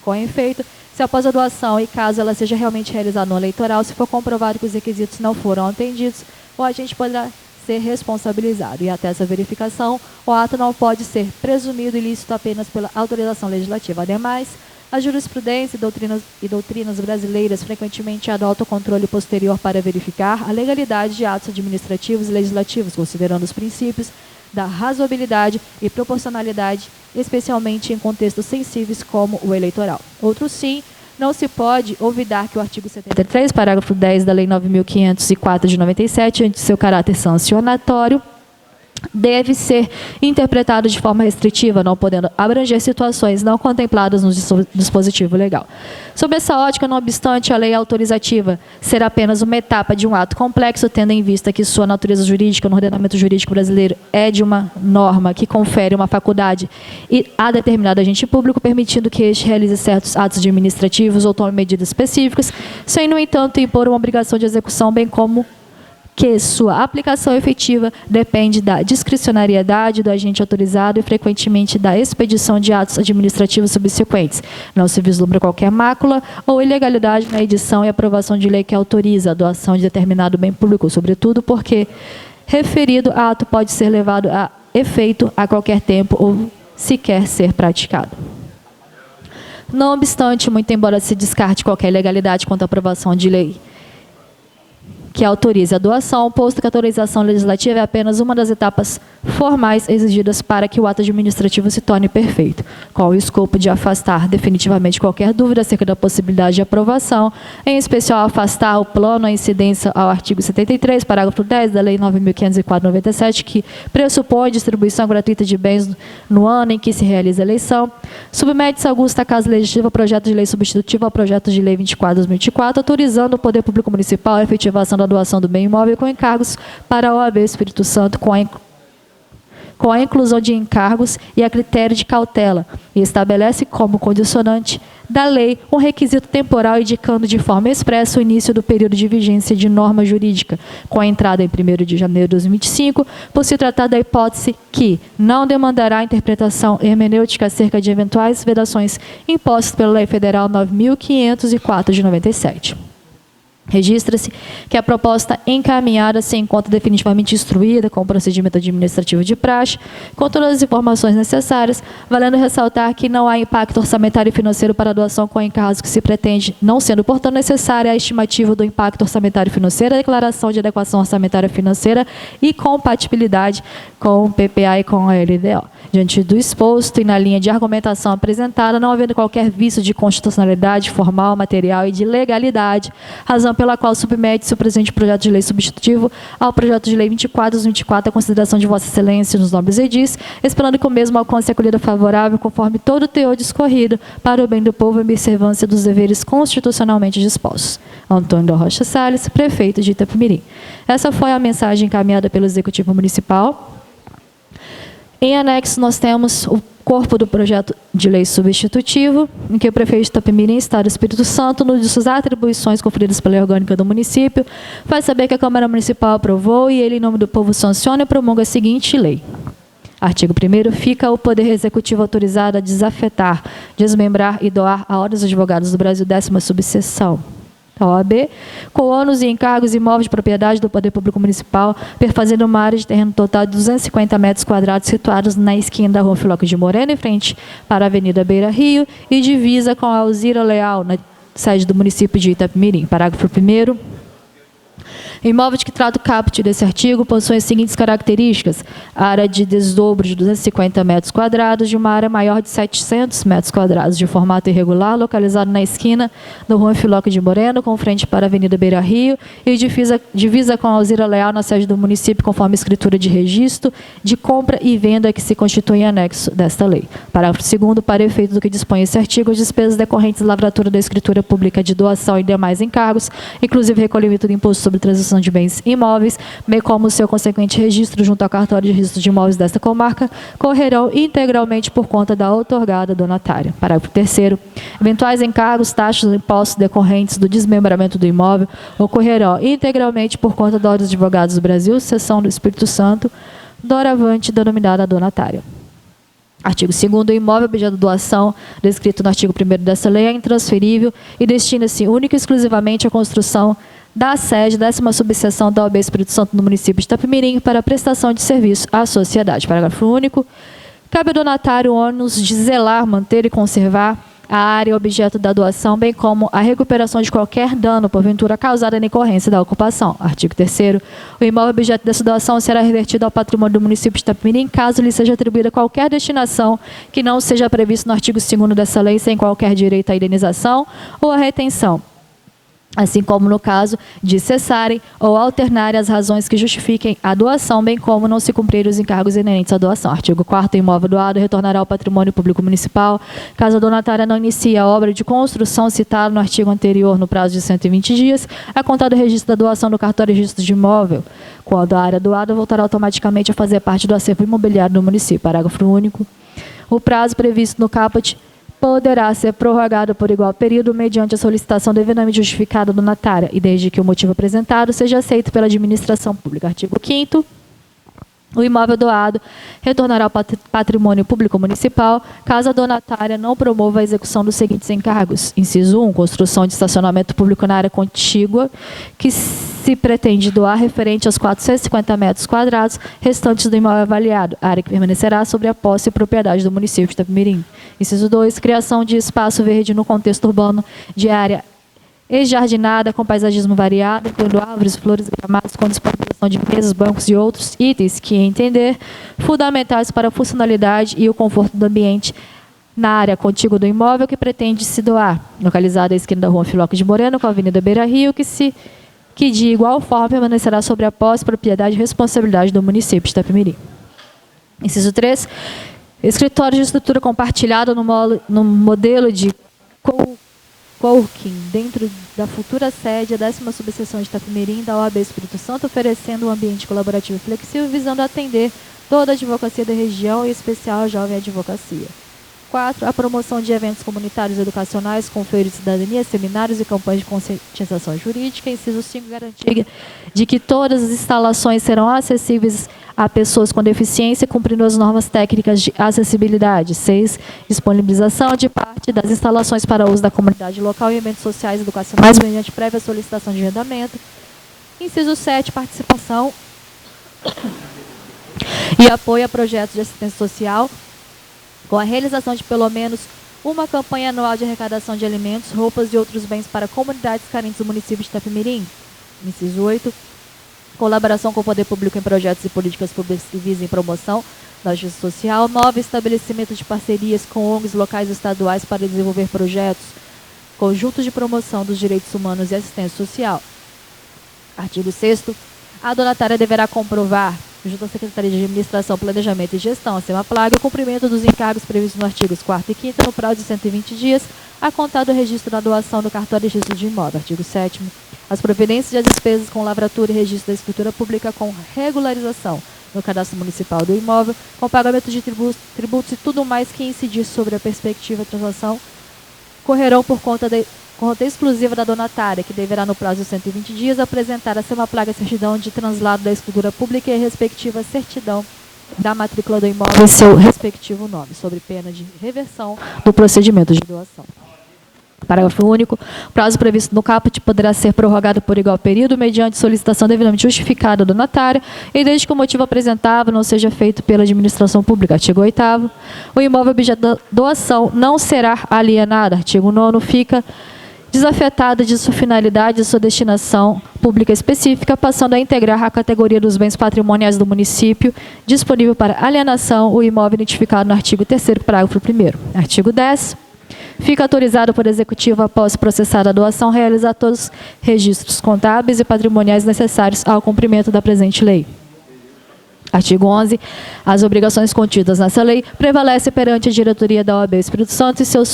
Com efeito, se após a doação e caso ela seja realmente realizada no eleitoral, se for comprovado que os requisitos não foram atendidos, o agente poderá ser responsabilizado. E até essa verificação, o ato não pode ser presumido ilícito apenas pela autorização legislativa. Ademais, a jurisprudência e doutrinas brasileiras frequentemente adotam o controle posterior para verificar a legalidade de atos administrativos e legislativos, considerando os princípios da razoabilidade e proporcionalidade, especialmente em contextos sensíveis como o eleitoral. Outro sim, não se pode olvidar que o artigo 73, parágrafo 10 da Lei 9.504 de 97, ante seu caráter sancionatório, deve ser interpretado de forma restritiva, não podendo abranger situações não contempladas no dispositivo legal. Sob essa ótica, não obstante, a lei autorizativa será apenas uma etapa de um ato complexo, tendo em vista que sua natureza jurídica no ordenamento jurídico brasileiro é de uma norma que confere uma faculdade a determinado agente público, permitindo que este realize certos atos administrativos ou tome medidas específicas, sem, no entanto, impor uma obrigação de execução, bem como que sua aplicação efetiva depende da discricionariedade do agente autorizado e, frequentemente, da expedição de atos administrativos subsequentes. Não se vislumbra qualquer mácula ou ilegalidade na edição e aprovação de lei que autoriza a doação de determinado bem público, sobretudo porque referido ato pode ser levado a efeito a qualquer tempo ou sequer ser praticado. Não obstante, muito embora se descarte qualquer ilegalidade quanto à aprovação de lei que autorize a doação, posto que a autorização legislativa é apenas uma das etapas formais exigidas para que o ato administrativo se torne perfeito, com o escopo de afastar definitivamente qualquer dúvida acerca da possibilidade de aprovação, em especial afastar o plano a incidência ao artigo 73, parágrafo 10 da Lei 9.504/97, que pressupõe distribuição gratuita de bens no ano em que se realiza a eleição. Submete-se à augusta Casa Legislativa o projeto de lei substitutivo ao projeto de lei 24/2024, autorizando o Poder Público Municipal a efetivação da doação do bem imóvel com encargos para a OAB Espírito Santo, com a inclusão de encargos e a critério de cautela, e estabelece como condicionante da lei um requisito temporal indicando de forma expressa o início do período de vigência de norma jurídica, com a entrada em 1º de janeiro de 2025, por se tratar da hipótese que não demandará interpretação hermenêutica acerca de eventuais vedações impostas pela Lei Federal 9.504 de 97. Registra-se que a proposta encaminhada se encontra definitivamente instruída com o procedimento administrativo de praxe, com todas as informações necessárias, valendo ressaltar que não há impacto orçamentário e financeiro para a doação com encargos que se pretende, não sendo, portanto, necessária a estimativa do impacto orçamentário e financeiro, a declaração de adequação orçamentária e financeira e compatibilidade com o PPA e com a LDO. Diante do exposto e na linha de argumentação apresentada, não havendo qualquer vício de constitucionalidade formal, material e de legalidade, razão pela qual submete-se o presente projeto de lei substitutivo ao projeto de lei 24/2024 à consideração de Vossa Excelência nos nobres edis, esperando que o mesmo alcance acolhida favorável conforme todo o teor discorrido para o bem do povo e observância dos deveres constitucionalmente dispostos. Antônio da Rocha Salles, prefeito de Itapemirim. Essa foi a mensagem encaminhada pelo Executivo Municipal. Em anexo, nós temos o corpo do projeto de lei substitutivo, em que o prefeito de Itapemirim, Estado do Espírito Santo, no uso de suas atribuições conferidas pela lei orgânica do município, faz saber que a Câmara Municipal aprovou e ele, em nome do povo, sanciona e promulga a seguinte lei. Artigo 1º. Fica o Poder Executivo autorizado a desafetar, desmembrar e doar a Ordem dos Advogados do Brasil, 10ª subseção. OAB, com ônus e encargos imóveis de propriedade do Poder Público Municipal, perfazendo uma área de terreno total de 250 metros quadrados, situados na esquina da Rua Filóquio de Moreno, em frente para a Avenida Beira Rio, e divisa com a Alzira Leal, na sede do município de Itapemirim. Parágrafo 1º. Imóvel de que trata o caput desse artigo possui as seguintes características: área de desdobro de 250 metros quadrados, de uma área maior de 700 metros quadrados, de formato irregular, localizado na esquina da Rua Filóquio de Moreno, com frente para a Avenida Beira Rio, e divisa com a Alzira Leal, na sede do município, conforme escritura de registro de compra e venda que se constitui em anexo desta lei. Parágrafo 2º. Para efeito do que dispõe esse artigo, as despesas decorrentes da lavratura da escritura pública de doação e demais encargos, inclusive recolhimento do imposto sobre transação de bens imóveis, bem como o seu consequente registro junto ao cartório de registro de imóveis desta comarca, correrão integralmente por conta da outorgada donatária. Parágrafo 3º. Eventuais encargos, taxas ou impostos decorrentes do desmembramento do imóvel ocorrerão integralmente por conta da Ordem dos Advogados do Brasil, seção do Espírito Santo, doravante denominada donatária. Artigo 2º. O imóvel objeto de doação, descrito no artigo 1º desta lei, é intransferível e destina-se única e exclusivamente à construção da sede, 10ª subseção da OAB Espírito Santo no município de Itapemirim, para prestação de serviço à sociedade. Parágrafo único. Cabe ao donatário o ônus de zelar, manter e conservar a área objeto da doação, bem como a recuperação de qualquer dano, porventura, causado na decorrência da ocupação. Artigo 3º. O imóvel objeto dessa doação será revertido ao patrimônio do município de Itapemirim, caso lhe seja atribuída qualquer destinação que não seja previsto no artigo 2º dessa lei, sem qualquer direito à indenização ou à retenção. assim como no caso de cessarem ou alternarem as razões que justifiquem a doação, bem como não se cumprirem os encargos inerentes à doação. Artigo 4º, o imóvel doado retornará ao patrimônio público municipal, caso a donatária não inicie a obra de construção citada no artigo anterior no prazo de 120 dias, a contar do registro da doação no cartório de registro de imóvel, quando a área doada voltará automaticamente a fazer parte do acervo imobiliário do município. Parágrafo único. O prazo previsto no caput poderá ser prorrogado por igual período mediante a solicitação devidamente justificada donatária e desde que o motivo apresentado seja aceito pela administração pública. Artigo 5º. O imóvel doado retornará ao patrimônio público municipal, caso a donatária não promova a execução dos seguintes encargos. Inciso 1, construção de estacionamento público na área contígua, que se pretende doar referente aos 450 metros quadrados restantes do imóvel avaliado, área que permanecerá sobre a posse e propriedade do município de Itapemirim. Inciso 2, criação de espaço verde no contexto urbano de área exjardinada com paisagismo variado, incluindo árvores, flores e gramados, com disponibilização de mesas, bancos e outros itens que entender fundamentais para a funcionalidade e o conforto do ambiente na área contígua do imóvel que pretende se doar, localizada à esquina da Rua Filóquio de Moreno com a Avenida Beira Rio, que de igual forma permanecerá sobre a posse, propriedade e responsabilidade do município de Itapemirim. Inciso 3, escritório de estrutura compartilhada no modelo de coworking dentro da futura sede, a 10ª subseção de Itapemirim da OAB Espírito Santo, oferecendo um ambiente colaborativo e flexível, visando atender toda a advocacia da região, em especial a jovem advocacia. 4. A promoção de eventos comunitários e educacionais, com feiras de cidadania, seminários e campanhas de conscientização jurídica. Inciso 5. Garantia de que todas as instalações serão acessíveis a pessoas com deficiência, cumprindo as normas técnicas de acessibilidade. 6. Disponibilização de parte das instalações para uso da comunidade local em eventos sociais e educacionais, mediante prévia solicitação de arrendamento. Inciso 7. Participação e apoio a projetos de assistência social, com a realização de pelo menos uma campanha anual de arrecadação de alimentos, roupas e outros bens para comunidades carentes do município de Itapemirim. Inciso 8. Colaboração com o poder público em projetos e políticas públicas que visem promoção da justiça social. 9. Estabelecimento de parcerias com ONGs locais e estaduais para desenvolver projetos conjuntos de promoção dos direitos humanos e assistência social. Artigo 6º. A donatária deverá comprovar, junto à Secretaria de Administração, Planejamento e Gestão, a SEMAPLAG, o cumprimento dos encargos previstos nos artigos 4º e 5º no prazo de 120 dias, a contar do registro da doação no cartório de registro de imóvel. Artigo 7º. As providências e as despesas com lavratura e registro da escritura pública com regularização no cadastro municipal do imóvel, com pagamento de tributos e tudo mais que incidir sobre a perspectiva de transação, correrão por conta exclusiva da donatária, que deverá, no prazo de 120 dias, apresentar a SEMAPLAG a certidão de translado da escritura pública e a respectiva certidão da matrícula do imóvel e seu respectivo nome, sob pena de reversão do procedimento de doação. Parágrafo único. O prazo previsto no caput poderá ser prorrogado por igual período mediante solicitação devidamente justificada do donatário e desde que o motivo apresentável não seja feito pela administração pública. Artigo 8º. O imóvel objeto da doação não será alienado. Artigo 9º. Fica desafetada de sua finalidade e sua destinação pública específica, passando a integrar a categoria dos bens patrimoniais do município, disponível para alienação o imóvel identificado no artigo 3º, parágrafo 1º. Artigo 10. Fica autorizado por executivo, após processar a doação, realizar todos os registros contábeis e patrimoniais necessários ao cumprimento da presente lei. Artigo 11. As obrigações contidas nessa lei prevalecem perante a diretoria da OAB Espírito Santo e seus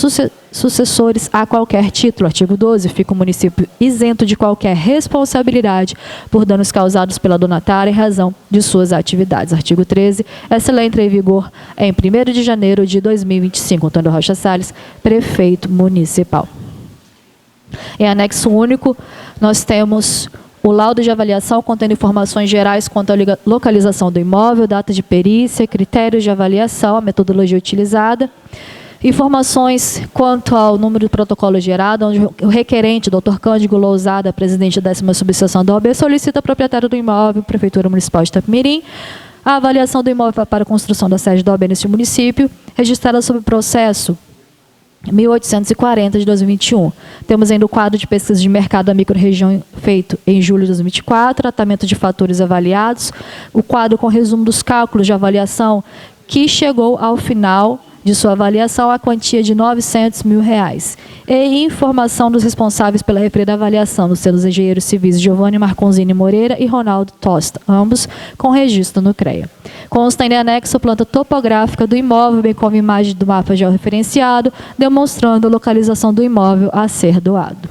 sucessores a qualquer título. Artigo 12. Fica o município isento de qualquer responsabilidade por danos causados pela donatária em razão de suas atividades. Artigo 13. Essa lei entra em vigor em 1º de janeiro de 2025. Antônio Rocha Salles, prefeito municipal. Em anexo único, nós temos o laudo de avaliação contendo informações gerais quanto à localização do imóvel, data de perícia, critérios de avaliação, a metodologia utilizada, informações quanto ao número do protocolo gerado, onde o requerente, Dr. Cândido Lousada, presidente da 10ª subseção da OAB, solicita ao proprietário do imóvel, Prefeitura Municipal de Itapemirim, a avaliação do imóvel para a construção da sede da OAB neste município, registrada sob processo 1840 de 2021. Temos ainda o quadro de pesquisa de mercado da microrregião feito em julho de 2024, tratamento de fatores avaliados, o quadro com resumo dos cálculos de avaliação que chegou ao final de sua avaliação a quantia de R$ 900 mil. E informação dos responsáveis pela referida avaliação, nos seus engenheiros civis Giovanni Marconzini Moreira e Ronaldo Tosta, ambos com registro no CREA. Consta em anexo planta topográfica do imóvel, bem como imagem do mapa georreferenciado, demonstrando a localização do imóvel a ser doado.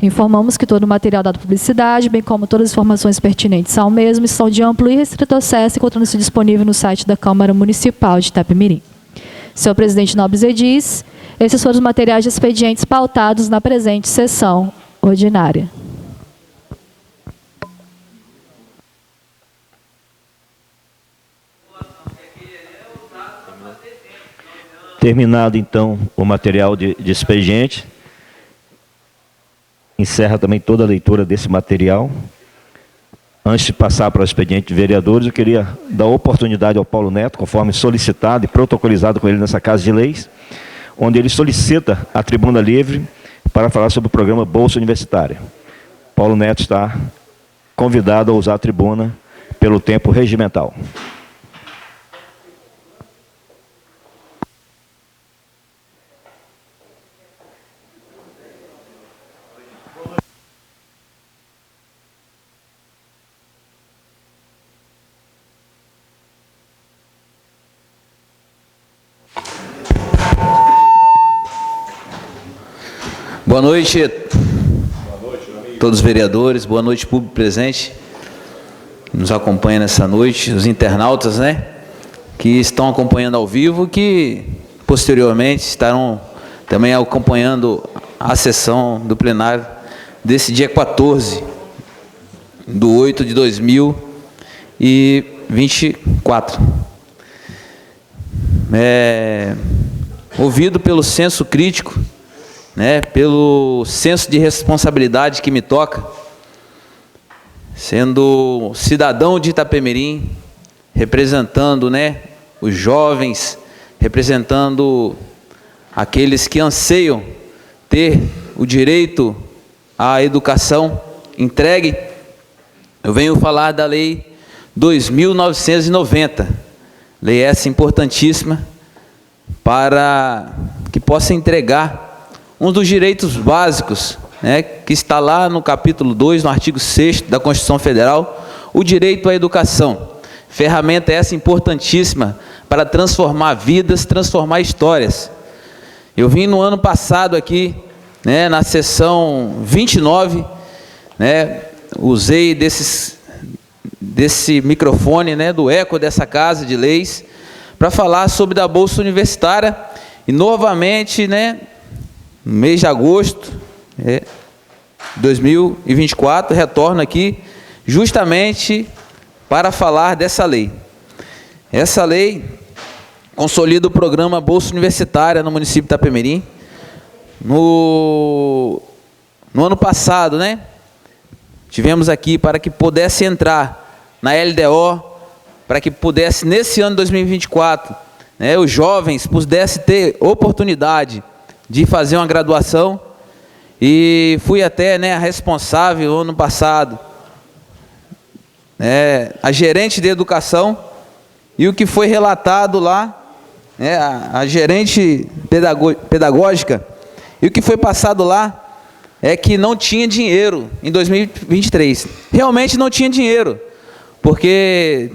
Informamos que todo o material dado publicidade, bem como todas as informações pertinentes ao mesmo, estão de amplo e restrito acesso, encontrando-se disponível no site da Câmara Municipal de Itapemirim. Senhor presidente Nobre Zediz, esses foram os materiais de expedientes pautados na presente sessão ordinária. Terminado, então, o material de expediente, encerra também toda a leitura desse material. Antes de passar para o expediente de vereadores, eu queria dar oportunidade ao Paulo Neto, conforme solicitado e protocolizado com ele nessa Casa de Leis, onde ele solicita a tribuna livre para falar sobre o programa Bolsa Universitária. Paulo Neto está convidado a usar a tribuna pelo tempo regimental. Boa noite a todos os vereadores, boa noite público presente que nos acompanha nessa noite, os internautas, né, que estão acompanhando ao vivo, que posteriormente estarão também acompanhando a sessão do plenário desse dia 14/8/2024. Ouvido pelo senso crítico, né, pelo senso de responsabilidade que me toca, sendo cidadão de Itapemirim, representando, né, os jovens, representando aqueles que anseiam ter o direito à educação entregue, eu venho falar da Lei 2.990, lei essa importantíssima para que possa entregar um dos direitos básicos, né, que está lá no capítulo 2, no artigo 6º da Constituição Federal, o direito à educação. Ferramenta essa importantíssima para transformar vidas, transformar histórias. Eu vim no ano passado aqui, né, na sessão 29, né, usei desse microfone, né, do eco dessa Casa de Leis, para falar sobre a Bolsa Universitária, e novamente, né, no mês de agosto de 2024, retorno aqui justamente para falar dessa lei. Essa lei consolida o programa Bolsa Universitária no município de Itapemirim. No ano passado, né, tivemos aqui para que pudesse entrar na LDO, para que pudesse, nesse ano de 2024, né, os jovens pudessem ter oportunidade de fazer uma graduação, e fui até, né, a responsável ano passado, a gerente de educação, e o que foi relatado lá, né, a gerente pedagógica, e o que foi passado lá é que não tinha dinheiro em 2023. Realmente não tinha dinheiro, porque,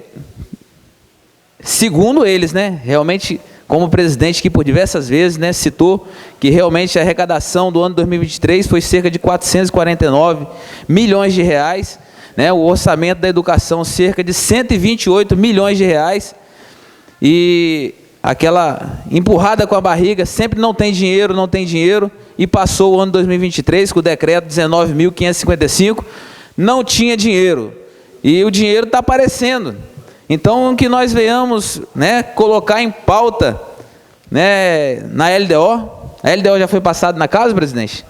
segundo eles, né, realmente, como o presidente que por diversas vezes, né, citou que realmente a arrecadação do ano 2023 foi cerca de 449 milhões de reais, né, o orçamento da educação cerca de 128 milhões de reais, e aquela empurrada com a barriga, sempre não tem dinheiro, e passou o ano 2023 com o decreto 19.555, não tinha dinheiro, e o dinheiro está aparecendo. Então, que nós venhamos, né, colocar em pauta, né, na LDO. A LDO já foi passada na casa, presidente?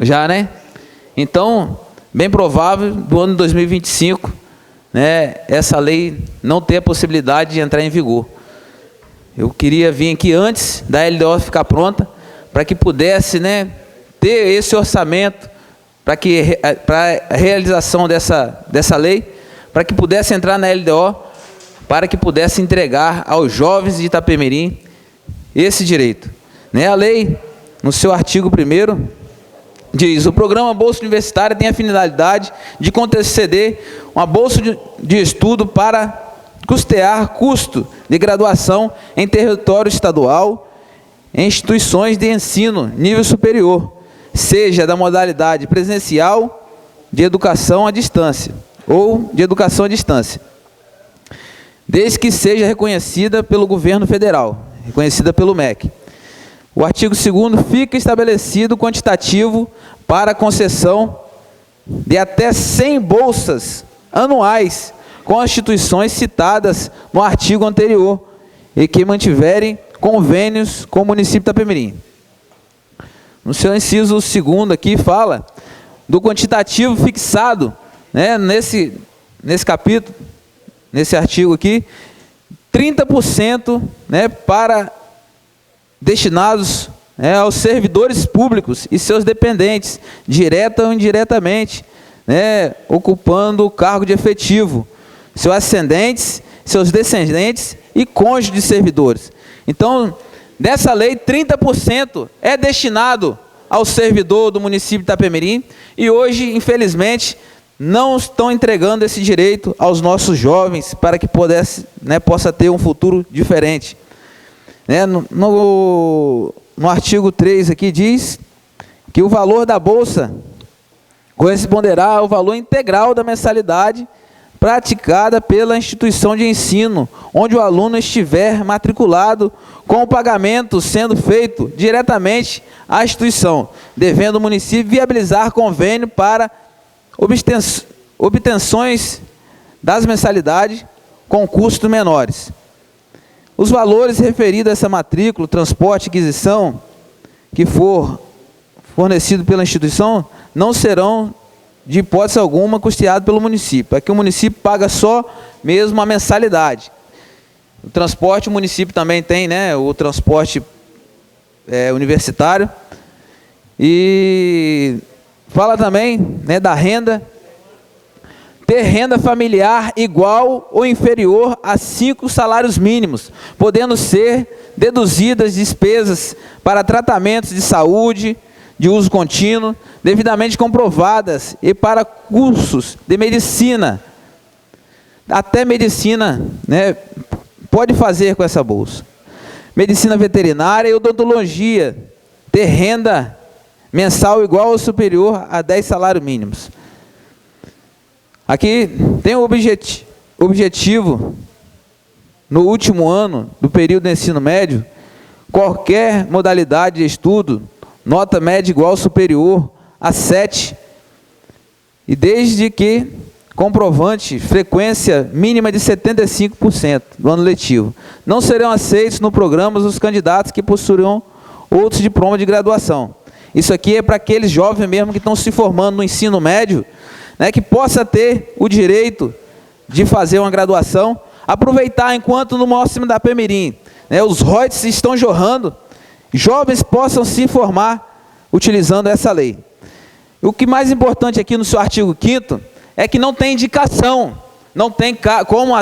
Já, né? Então, bem provável, do ano 2025, né, essa lei não ter a possibilidade de entrar em vigor. Eu queria vir aqui antes da LDO ficar pronta, para que pudesse, né, ter esse orçamento, para a realização dessa lei, para que pudesse entrar na LDO, para que pudesse entregar aos jovens de Itapemirim esse direito. A lei, no seu artigo 1º, diz: o programa Bolsa Universitária tem a finalidade de conceder uma bolsa de estudo para custear custo de graduação em território estadual em instituições de ensino nível superior, seja da modalidade presencial, de educação à distância, ou de educação à distância, desde que seja reconhecida pelo governo federal, reconhecida pelo MEC. O artigo 2º fica estabelecido o quantitativo para a concessão de até 100 bolsas anuais com as instituições citadas no artigo anterior e que mantiverem convênios com o município de Itapemirim. No seu inciso 2º aqui fala do quantitativo fixado, nesse capítulo, nesse artigo aqui, 30%, para destinados aos servidores públicos e seus dependentes, direta ou indiretamente, ocupando o cargo de efetivo, seus ascendentes, seus descendentes e cônjuges de servidores. Então, dessa lei, 30% é destinado ao servidor do município de Itapemirim, e hoje, infelizmente, não estão entregando esse direito aos nossos jovens para que possa ter um futuro diferente. No artigo 3 aqui diz que o valor da bolsa corresponderá ao valor integral da mensalidade praticada pela instituição de ensino, onde o aluno estiver matriculado, com o pagamento sendo feito diretamente à instituição, devendo o município viabilizar convênio para obtenções das mensalidades com custos menores. Os valores referidos a essa matrícula, transporte e aquisição que for fornecido pela instituição não serão, de hipótese alguma, custeado pelo município. Aqui o município paga só mesmo a mensalidade. O transporte, o município também tem, o transporte universitário. E fala também, da renda. Ter renda familiar igual ou inferior a 5 salários mínimos, podendo ser deduzidas despesas para tratamentos de saúde, de uso contínuo, devidamente comprovadas, e para cursos de medicina. Até medicina, pode fazer com essa bolsa. Medicina veterinária e odontologia, ter renda mensal igual ou superior a 10 salários mínimos. Aqui tem o objetivo, no último ano do período de ensino médio, qualquer modalidade de estudo, nota média igual ou superior a 7, e desde que comprovante frequência mínima de 75% do ano letivo. Não serão aceitos no programa os candidatos que possuirão outros diplomas de graduação. Isso aqui é para aqueles jovens mesmo que estão se formando no ensino médio, que possa ter o direito de fazer uma graduação, aproveitar enquanto no máximo da Itapemirim, os royalties estão jorrando, jovens possam se formar utilizando essa lei. O que mais importante aqui no seu artigo 5º é que não tem indicação, não tem como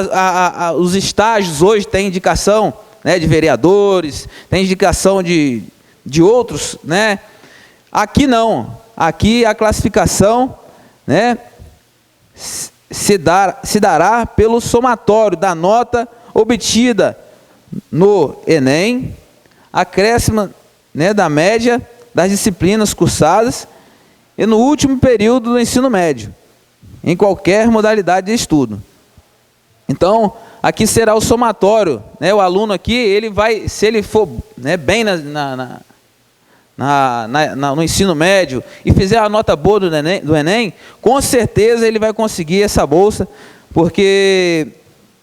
os estágios hoje têm indicação, de vereadores, tem indicação de outros, Aqui não, aqui a classificação, se dará pelo somatório da nota obtida no Enem, acréscimo da média das disciplinas cursadas e no último período do ensino médio, em qualquer modalidade de estudo. Então, aqui será o somatório, o aluno aqui, ele vai, se ele for bem no ensino médio e fizer a nota boa do Enem, com certeza ele vai conseguir essa bolsa, porque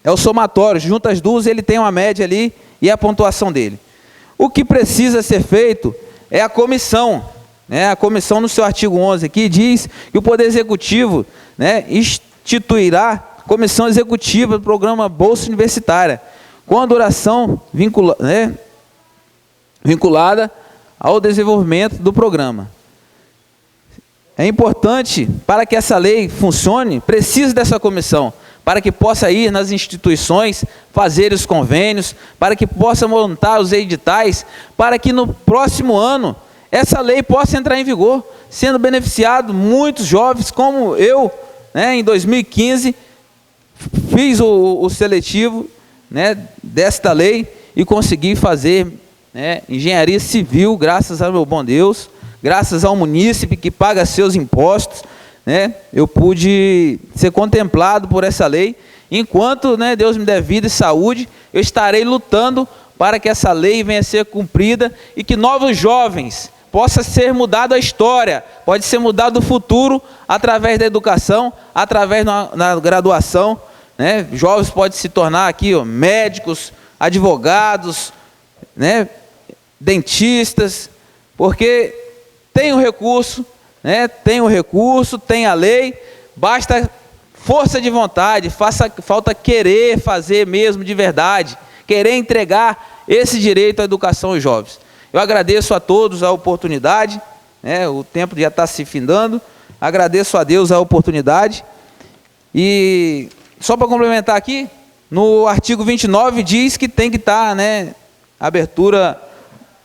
é o somatório, junto as duas ele tem uma média ali e a pontuação dele. O que precisa ser feito é a comissão, a comissão no seu artigo 11 aqui diz que o Poder Executivo instituirá comissão executiva do programa Bolsa Universitária, com a duração vinculada ao desenvolvimento do programa. É importante, para que essa lei funcione, precisa dessa comissão, para que possa ir nas instituições, fazer os convênios, para que possa montar os editais, para que no próximo ano essa lei possa entrar em vigor, sendo beneficiado muitos jovens, como eu, né, em 2015, fiz o seletivo, né, desta lei e consegui fazer, né, engenharia civil, graças ao meu bom Deus, graças ao munícipe que paga seus impostos, né, eu pude ser contemplado por essa lei. Enquanto, né, Deus me der vida e saúde, eu estarei lutando para que essa lei venha a ser cumprida e que novos jovens possa ser mudado a história, pode ser mudado o futuro através da educação, através da graduação, né? Jovens podem se tornar aqui, ó, médicos, advogados, né, dentistas, porque tem o recurso, né, tem a lei, basta força de vontade, falta querer fazer mesmo de verdade, querer entregar esse direito à educação aos jovens. Eu agradeço a todos a oportunidade, né, o tempo já está se findando, agradeço a Deus a oportunidade, e só para complementar aqui, no artigo 29 diz que tem que estar, né, a abertura,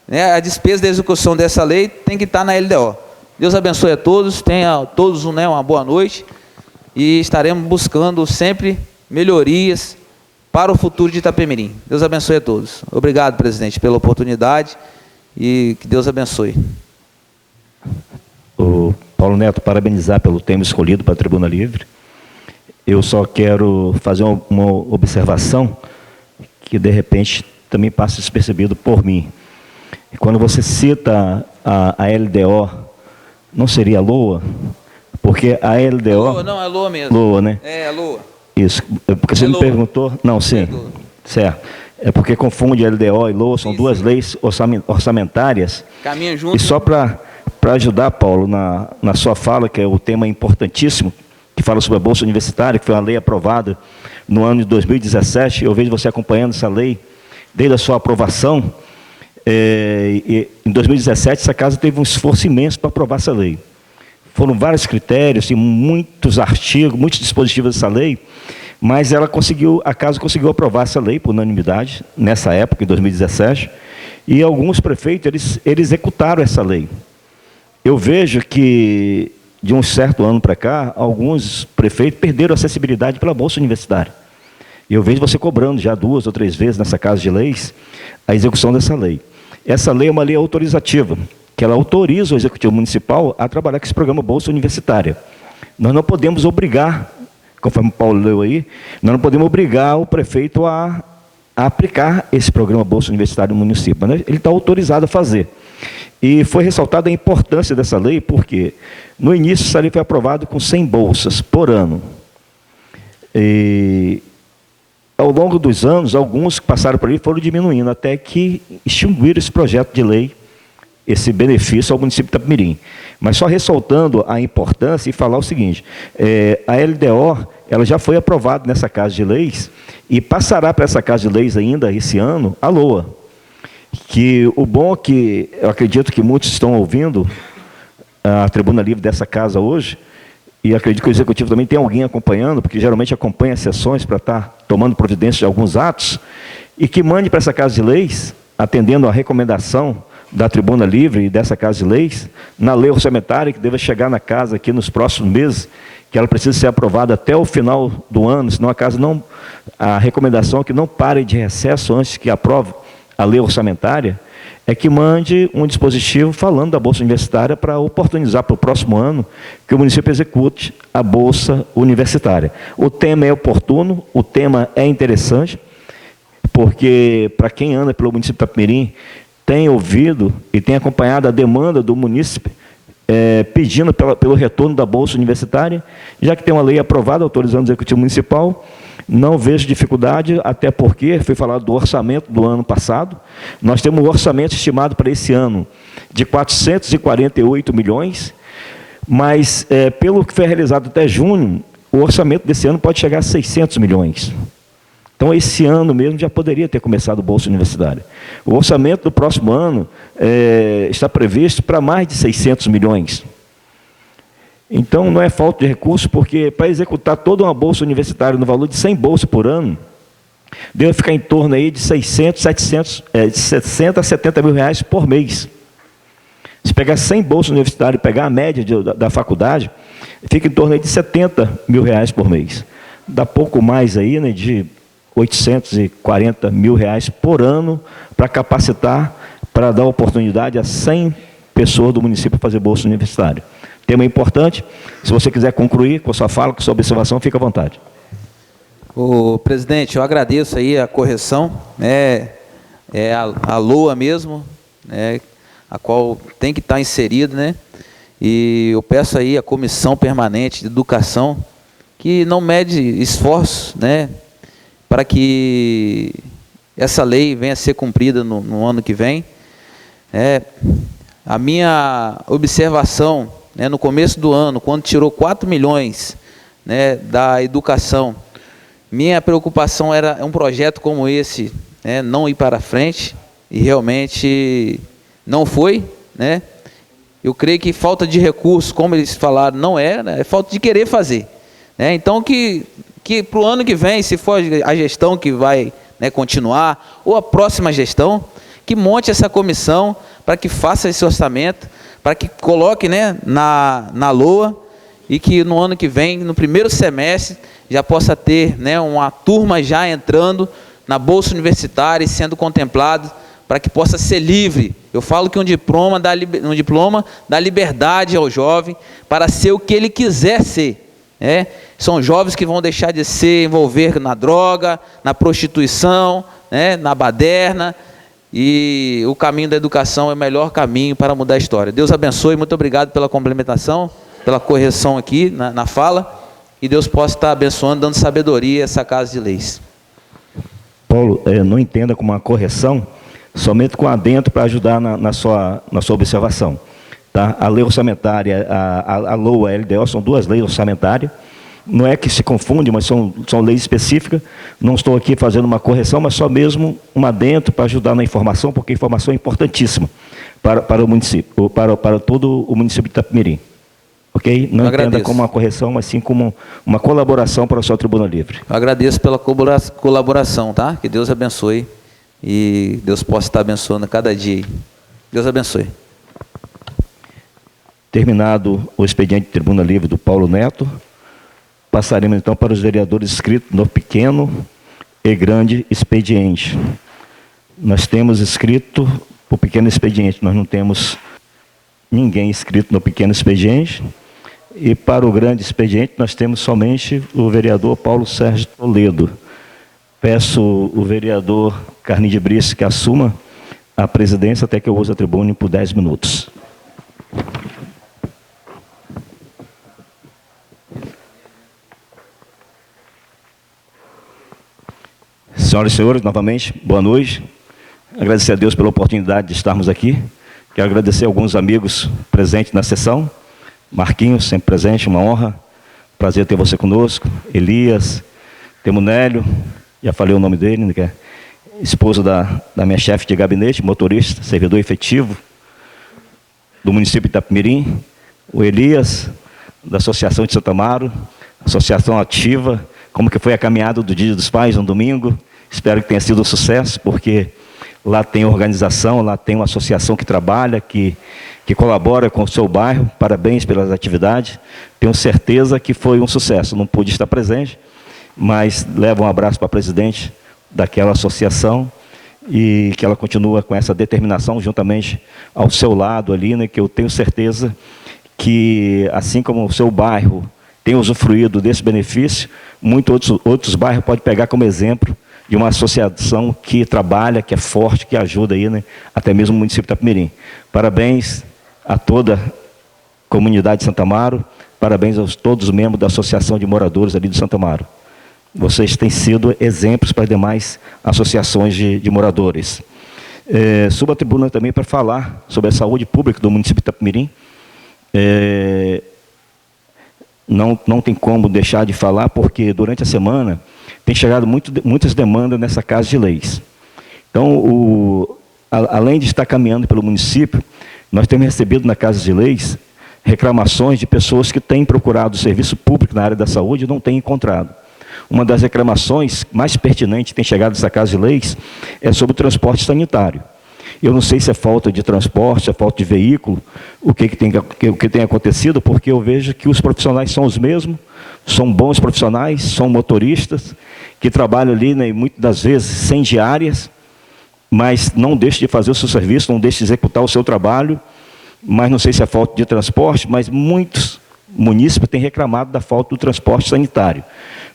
né, a despesa da execução dessa lei tem que estar na LDO. Deus abençoe a todos, tenha todos, né, uma boa noite, e estaremos buscando sempre melhorias para o futuro de Itapemirim. Deus abençoe a todos. Obrigado, presidente, pela oportunidade. E que Deus abençoe. O Paulo Neto, parabenizar pelo tema escolhido para a Tribuna Livre. Eu só quero fazer uma observação que, de repente, também passa despercebido por mim. Quando você cita a LDO, não seria a LOA? Porque a LDO... LOA, não, é LOA mesmo. LOA, né? É, LOA. Isso, porque você me perguntou... Não, sim, certo. É porque confunde LDO e LOA, são duas leis orçamentárias. Caminham juntos. E só para ajudar, Paulo, na sua fala, que é o tema importantíssimo, que fala sobre a Bolsa Universitária, que foi uma lei aprovada no ano de 2017, eu vejo você acompanhando essa lei desde a sua aprovação. Em 2017, essa casa teve um esforço imenso para aprovar essa lei. Foram vários critérios, muitos artigos, muitos dispositivos dessa lei, mas a casa conseguiu aprovar essa lei por unanimidade, nessa época, em 2017, e alguns prefeitos, eles executaram essa lei. Eu vejo que, de um certo ano para cá, alguns prefeitos perderam a acessibilidade pela Bolsa Universitária. E eu vejo você cobrando já 2 ou 3 vezes nessa Casa de Leis a execução dessa lei. Essa lei é uma lei autorizativa, que ela autoriza o Executivo Municipal a trabalhar com esse programa Bolsa Universitária. Nós não podemos obrigar, conforme o Paulo leu aí, nós não podemos obrigar o prefeito a aplicar esse programa Bolsa Universitária no município, né? Ele está autorizado a fazer. E foi ressaltada a importância dessa lei, porque no início essa lei foi aprovada com 100 bolsas por ano. E ao longo dos anos, alguns que passaram por aí foram diminuindo, até que extinguiram esse projeto de lei, esse benefício ao município de Itapemirim. Mas só ressaltando a importância e falar o seguinte, a LDO, ela já foi aprovada nessa Casa de Leis e passará para essa Casa de Leis ainda esse ano a LOA. Que o bom é que, eu acredito que muitos estão ouvindo a Tribuna Livre dessa casa hoje, e acredito que o Executivo também tem alguém acompanhando, porque geralmente acompanha as sessões para estar tomando providência de alguns atos, e que mande para essa Casa de Leis, atendendo a recomendação da Tribuna Livre e dessa Casa de Leis, na lei orçamentária, que deve chegar na casa aqui nos próximos meses, que ela precisa ser aprovada até o final do ano, senão a recomendação é que não pare de recesso antes que aprove a lei orçamentária, é que mande um dispositivo falando da Bolsa Universitária para oportunizar para o próximo ano que o município execute a Bolsa Universitária. O tema é oportuno, o tema é interessante, porque para quem anda pelo município de Itapemirim, tem ouvido e tem acompanhado a demanda do munícipe pedindo pelo retorno da Bolsa Universitária, já que tem uma lei aprovada autorizando o Executivo Municipal. Não vejo dificuldade, até porque foi falado do orçamento do ano passado. Nós temos um orçamento estimado para esse ano de 448 milhões, mas pelo que foi realizado até junho, o orçamento desse ano pode chegar a 600 milhões. Então, esse ano mesmo já poderia ter começado o Bolsa Universitária. O orçamento do próximo ano está previsto para mais de 600 milhões. Então, não é falta de recurso, porque para executar toda uma bolsa universitária no valor de 100 bolsas por ano, deve ficar em torno aí de 600, 700, de 60 a 70 mil reais por mês. Se pegar 100 bolsas universitárias e pegar a média da faculdade, fica em torno aí de 70 mil reais por mês. Dá pouco mais aí, né, de 840 mil reais por ano para capacitar, para dar oportunidade a 100 pessoas do município fazer bolsa universitária. Tema importante. Se você quiser concluir com a sua fala, com a sua observação, fique à vontade. Ô, presidente, eu agradeço aí a correção, né, a LOA mesmo, né, a qual tem que estar inserido, né, e eu peço aí a Comissão Permanente de Educação que não mede esforços, né, para que essa lei venha a ser cumprida no ano que vem. A minha observação, né, no começo do ano, quando tirou 4 milhões, né, da educação, minha preocupação era um projeto como esse, né, não ir para frente, e realmente não foi, né? Eu creio que falta de recursos, como eles falaram, não é, né? É falta de querer fazer, né? Então que para o ano que vem, se for a gestão que vai, né, continuar, ou a próxima gestão, que monte essa comissão para que faça esse orçamento, para que coloque, né, na LOA, e que no ano que vem, no primeiro semestre, já possa ter, né, uma turma já entrando na bolsa universitária e sendo contemplado, para que possa ser livre. Eu falo que um diploma dá liberdade ao jovem para ser o que ele quiser ser, né? São jovens que vão deixar de se envolver na droga, na prostituição, né, na baderna, e o caminho da educação é o melhor caminho para mudar a história. Deus abençoe, muito obrigado pela complementação, pela correção aqui na fala, e Deus possa estar abençoando, dando sabedoria a essa casa de leis. Paulo, não entenda como uma correção, somente com adentro para ajudar na sua observação. Tá? A lei orçamentária, a LOA e a LDO são duas leis orçamentárias, não é que se confunde, mas são leis específicas. Não estou aqui fazendo uma correção, mas só mesmo um adentro para ajudar na informação, porque a informação é importantíssima para o município, para todo o município de Itapemirim. Ok? Não entenda como uma correção, mas sim como uma colaboração para a sua tribuna livre. Eu agradeço pela colaboração, tá? Que Deus abençoe e Deus possa estar abençoando a cada dia. Deus abençoe. Terminado o expediente de tribuna livre do Paulo Neto, passaremos então para os vereadores inscritos no pequeno e grande expediente. Nós temos inscrito o pequeno expediente, nós não temos ninguém inscrito no pequeno expediente. E para o grande expediente, nós temos somente o vereador Paulo Sérgio Toledo. Peço o vereador Carlinhos de Brice que assuma a presidência até que eu use a tribuna por 10 minutos. Senhoras e senhores, novamente, boa noite. Agradecer a Deus pela oportunidade de estarmos aqui. Quero agradecer a alguns amigos presentes na sessão. Marquinhos, sempre presente, uma honra. Prazer ter você conosco. Elias, temos Nélio, já falei o nome dele, né, que é esposa da minha chefe de gabinete, motorista, servidor efetivo do município de Itapemirim. O Elias, da Associação de Santo Amaro, associação ativa. Como que foi a caminhada do Dia dos Pais, no domingo? Espero que tenha sido um sucesso, porque lá tem organização, lá tem uma associação que trabalha, que colabora com o seu bairro. Parabéns pelas atividades. Tenho certeza que foi um sucesso. Não pude estar presente, mas levo um abraço para a presidente daquela associação e que ela continua com essa determinação juntamente ao seu lado ali, né, que eu tenho certeza que, assim como o seu bairro tem usufruído desse benefício, muitos outros bairros podem pegar como exemplo de uma associação que trabalha, que é forte, que ajuda aí, né, até mesmo o município de Itapemirim. Parabéns a toda a comunidade de Santo Amaro, parabéns a todos os membros da Associação de Moradores ali de Santo Amaro. Vocês têm sido exemplos para as demais associações de moradores. Subo a tribuna também para falar sobre a saúde pública do município de Itapemirim. Não tem como deixar de falar, porque durante a semana tem chegado muitas demandas nessa Casa de Leis. Então, além de estar caminhando pelo município, nós temos recebido na Casa de Leis reclamações de pessoas que têm procurado serviço público na área da saúde e não têm encontrado. Uma das reclamações mais pertinentes que tem chegado dessa Casa de Leis é sobre o transporte sanitário. Eu não sei se é falta de transporte, se é falta de veículo, o que tem acontecido, porque eu vejo que os profissionais são os mesmos, são bons profissionais, são motoristas, que trabalham ali, né, muitas das vezes, sem diárias, mas não deixam de fazer o seu serviço, não deixam de executar o seu trabalho, mas não sei se é falta de transporte, mas muitos munícipes têm reclamado da falta do transporte sanitário.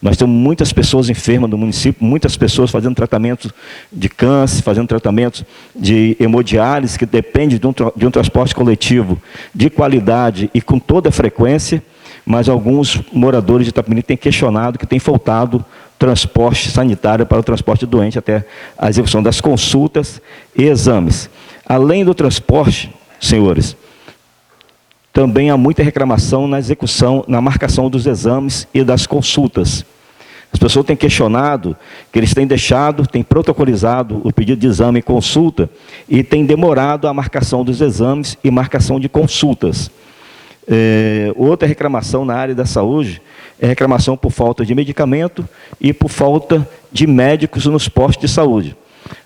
Nós temos muitas pessoas enfermas no município, muitas pessoas fazendo tratamento de câncer, fazendo tratamento de hemodiálise, que depende de um transporte coletivo de qualidade e com toda a frequência, mas alguns moradores de Itapemirim têm questionado que tem faltado transporte sanitário para o transporte doente até a execução das consultas e exames. Além do transporte, senhores, também há muita reclamação na execução, na marcação dos exames e das consultas. As pessoas têm questionado que eles têm deixado, têm protocolizado o pedido de exame e consulta e têm demorado a marcação dos exames e marcação de consultas. Outra reclamação na área da saúde é reclamação por falta de medicamento e por falta de médicos nos postos de saúde.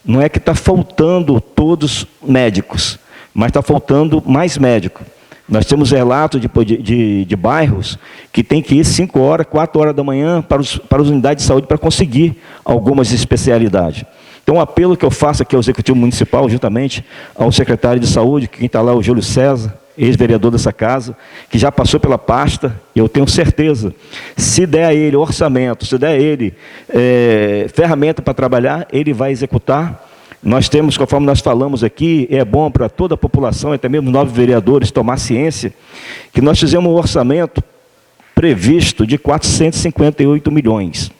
Não é que está faltando todos médicos, mas está faltando mais médicos. Nós temos relatos de bairros que tem que ir 5 horas, 4 horas da manhã para as unidades de saúde para conseguir algumas especialidades. Então, o apelo que eu faço aqui ao Executivo Municipal, juntamente ao secretário de Saúde, que quem está lá é o Júlio César, ex-vereador dessa casa, que já passou pela pasta, eu tenho certeza, se der a ele orçamento, se der a ele ferramenta para trabalhar, ele vai executar. Nós temos, conforme nós falamos aqui, é bom para toda a população, até mesmo 9 vereadores, tomar ciência, que nós fizemos um orçamento previsto de 458 milhões.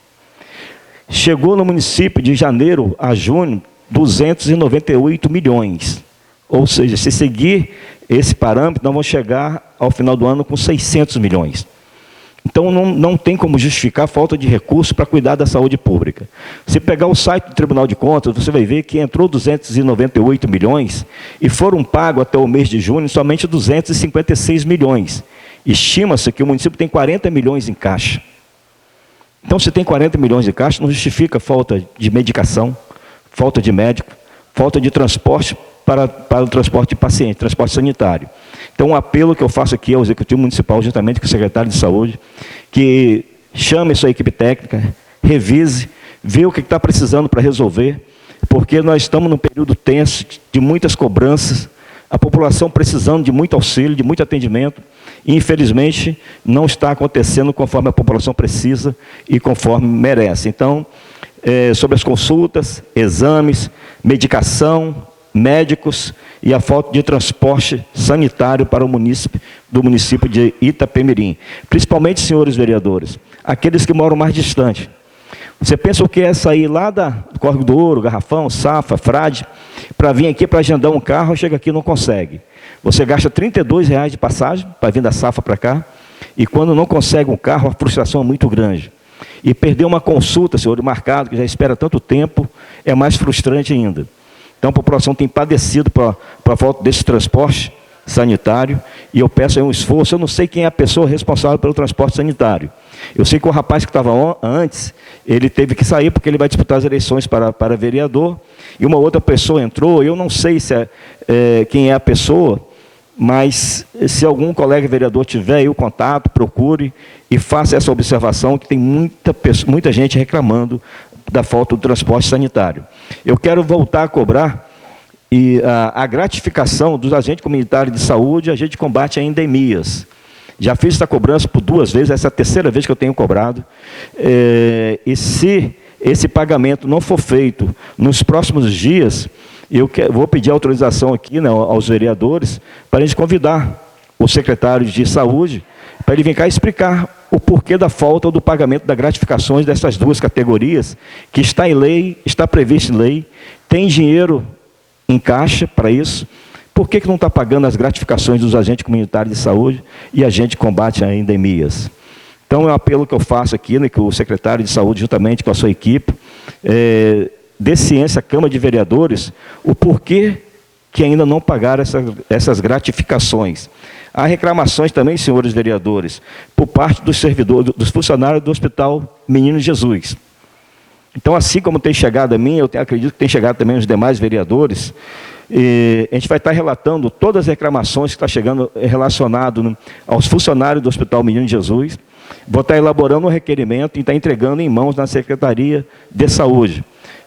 Chegou no município de janeiro a junho, 298 milhões. Ou seja, se seguir esse parâmetro, nós vamos chegar ao final do ano com 600 milhões. Então, não tem como justificar a falta de recursos para cuidar da saúde pública. Se pegar o site do Tribunal de Contas, você vai ver que entrou 298 milhões e foram pagos até o mês de junho somente 256 milhões. Estima-se que o município tem 40 milhões em caixa. Então, se tem 40 milhões em caixa, não justifica falta de medicação, falta de médico, falta de transporte para o transporte de paciente, transporte sanitário. Então, um apelo que eu faço aqui ao Executivo Municipal, juntamente com o secretário de Saúde, que chame a sua equipe técnica, revise, vê o que está precisando para resolver, porque nós estamos num período tenso, de muitas cobranças, a população precisando de muito auxílio, de muito atendimento, e infelizmente não está acontecendo conforme a população precisa e conforme merece. Então, sobre as consultas, exames, medicação, médicos e a falta de transporte sanitário para o município, do município de Itapemirim. Principalmente, senhores vereadores, aqueles que moram mais distante. Você pensa o que é sair lá do Córrego do Ouro, Garrafão, Safa, Frade, para vir aqui para agendar um carro, chega aqui e não consegue. Você gasta R$32 de passagem para vir da Safa para cá, e quando não consegue um carro, a frustração é muito grande. E perder uma consulta, senhor, marcado, que já espera tanto tempo, é mais frustrante ainda. Então, a população tem padecido para a falta desse transporte sanitário, e eu peço aí um esforço. Eu não sei quem é a pessoa responsável pelo transporte sanitário. Eu sei que o rapaz que estava antes, ele teve que sair porque ele vai disputar as eleições para vereador, e uma outra pessoa entrou. Eu não sei se quem é a pessoa, mas se algum colega vereador tiver aí o contato, procure e faça essa observação, que tem muita gente reclamando da falta do transporte sanitário. Eu quero voltar a cobrar a gratificação dos agentes comunitários de saúde e agentes de combate a endemias. Já fiz essa cobrança por 2 vezes, essa é a 3ª vez que eu tenho cobrado. E se esse pagamento não for feito nos próximos dias, eu vou pedir autorização aqui, né, aos vereadores, para a gente convidar o secretário de saúde, para ele vir cá explicar o porquê da falta do pagamento das gratificações dessas 2 categorias, que está em lei, está previsto em lei, tem dinheiro em caixa para isso. Por que não está pagando as gratificações dos agentes comunitários de saúde e agentes de combate a endemias? Então, é um apelo que eu faço aqui, né, que o secretário de saúde, juntamente com a sua equipe, dê ciência à Câmara de Vereadores, o porquê que ainda não pagaram essas gratificações. Há reclamações também, senhores vereadores, por parte dos servidores, dos funcionários do Hospital Menino Jesus. Então, assim como tem chegado a mim, eu acredito que tem chegado também aos demais vereadores, e a gente vai estar relatando todas as reclamações que estão chegando relacionadas aos funcionários do Hospital Menino Jesus. Vou estar elaborando um requerimento e estar entregando em mãos na Secretaria de Saúde.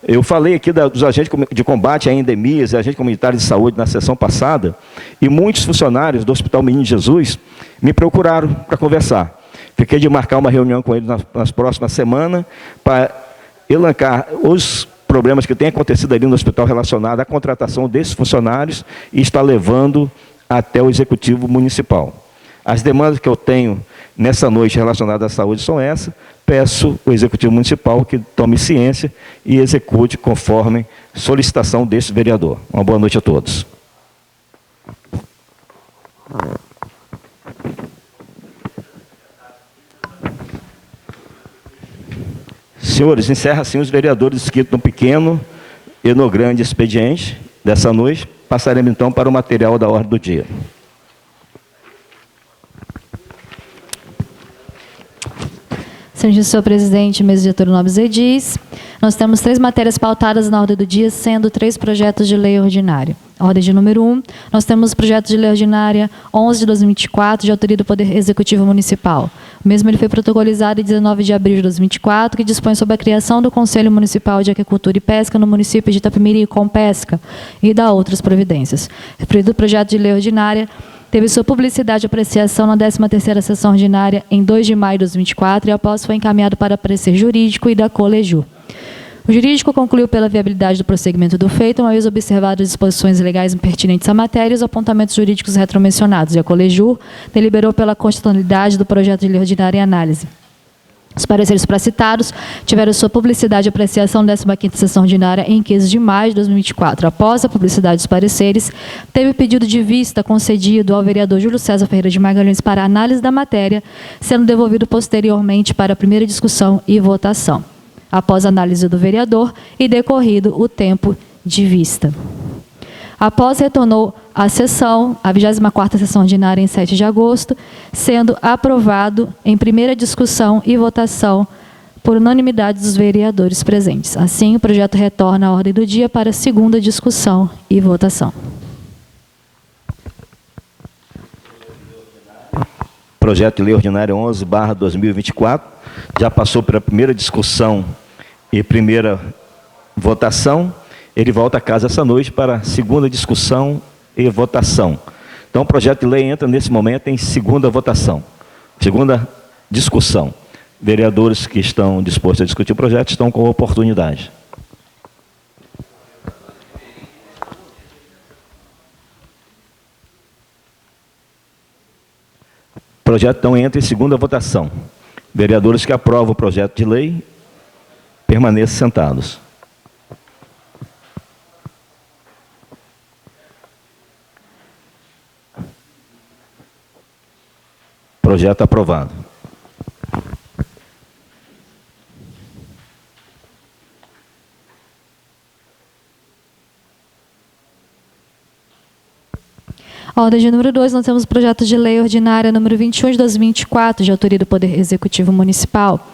Eu falei aqui dos agentes de combate a endemias e agentes comunitários de saúde na sessão passada, e muitos funcionários do Hospital Menino Jesus me procuraram para conversar. Fiquei de marcar uma reunião com eles nas próximas semanas para elencar os problemas que têm acontecido ali no hospital relacionados à contratação desses funcionários e estar levando até o Executivo Municipal. As demandas que eu tenho nessa noite relacionadas à saúde são essas. Peço ao Executivo Municipal que tome ciência e execute conforme solicitação desse vereador. Uma boa noite a todos. Senhores, encerra assim os vereadores inscritos no pequeno e no grande expediente dessa noite. Passaremos então para o material da ordem do dia. Senhor presidente, mesa diretora Nobres Edis, nós temos 3 matérias pautadas na ordem do dia, sendo 3 projetos de lei ordinária. Ordem de número 1, nós temos o projeto de lei ordinária 11 de 2024, de autoria do Poder Executivo Municipal. O mesmo ele foi protocolizado em 19 de abril de 2024, que dispõe sobre a criação do Conselho Municipal de Agricultura e Pesca no município de Itapemirim com pesca e da outras providências. Referido projeto de lei ordinária teve sua publicidade e apreciação na 13ª sessão ordinária em 2 de maio de 2024 e após foi encaminhado para parecer jurídico e da Colejur. O jurídico concluiu pela viabilidade do prosseguimento do feito, uma vez observadas as disposições legais pertinentes à matéria e os apontamentos jurídicos retromencionados, e a Colejur deliberou pela constitucionalidade do projeto de lei ordinária em análise. Os pareceres supracitados tiveram sua publicidade e apreciação na 15ª sessão ordinária em 15 de maio de 2024. Após a publicidade dos pareceres, teve o pedido de vista concedido ao vereador Júlio César Ferreira de Magalhães para análise da matéria, sendo devolvido posteriormente para a primeira discussão e votação. Após a análise do vereador e decorrido o tempo de vista. Após retornou à sessão, a 24ª sessão ordinária em 7 de agosto, sendo aprovado em primeira discussão e votação por unanimidade dos vereadores presentes. Assim, o projeto retorna à ordem do dia para a segunda discussão e votação. Projeto de lei ordinário 11/2024, já passou pela primeira discussão e primeira votação. Ele volta a casa essa noite para a segunda discussão e votação. Então, o projeto de lei entra nesse momento em segunda votação, segunda discussão. Vereadores que estão dispostos a discutir o projeto estão com oportunidade. O projeto, então, entra em segunda votação. Vereadores que aprovam o projeto de lei, permaneçam sentados. Projeto aprovado. Ordem de número 2, nós temos o projeto de lei ordinária número 21 de 2024, de autoria do Poder Executivo Municipal,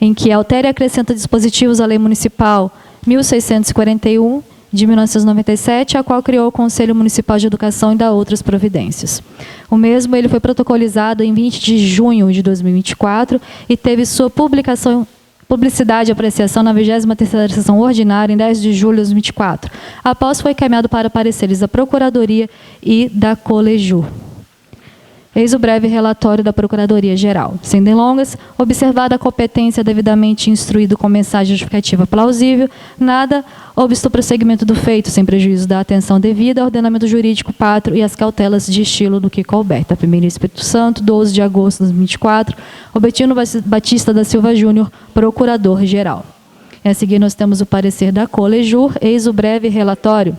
em que altera e acrescenta dispositivos à Lei Municipal 1641, de 1997, a qual criou o Conselho Municipal de Educação e dá outras providências. O mesmo ele foi protocolizado em 20 de junho de 2024 e teve sua publicidade e apreciação na 23ª sessão ordinária em 10 de julho de 2024. Após foi encaminhado para pareceres da Procuradoria e da Colejur. Eis o breve relatório da Procuradoria-Geral. Sem delongas, observada a competência devidamente instruído com mensagem justificativa plausível, nada obsta o prosseguimento do feito, sem prejuízo da atenção devida ao ordenamento jurídico pátrio e às cautelas de estilo do que couber. Da Primeira Espírito Santo, 12 de agosto de 2024, Robertino Batista da Silva Júnior, Procurador-Geral. A seguir, nós temos o parecer da Colejur. Eis o breve relatório.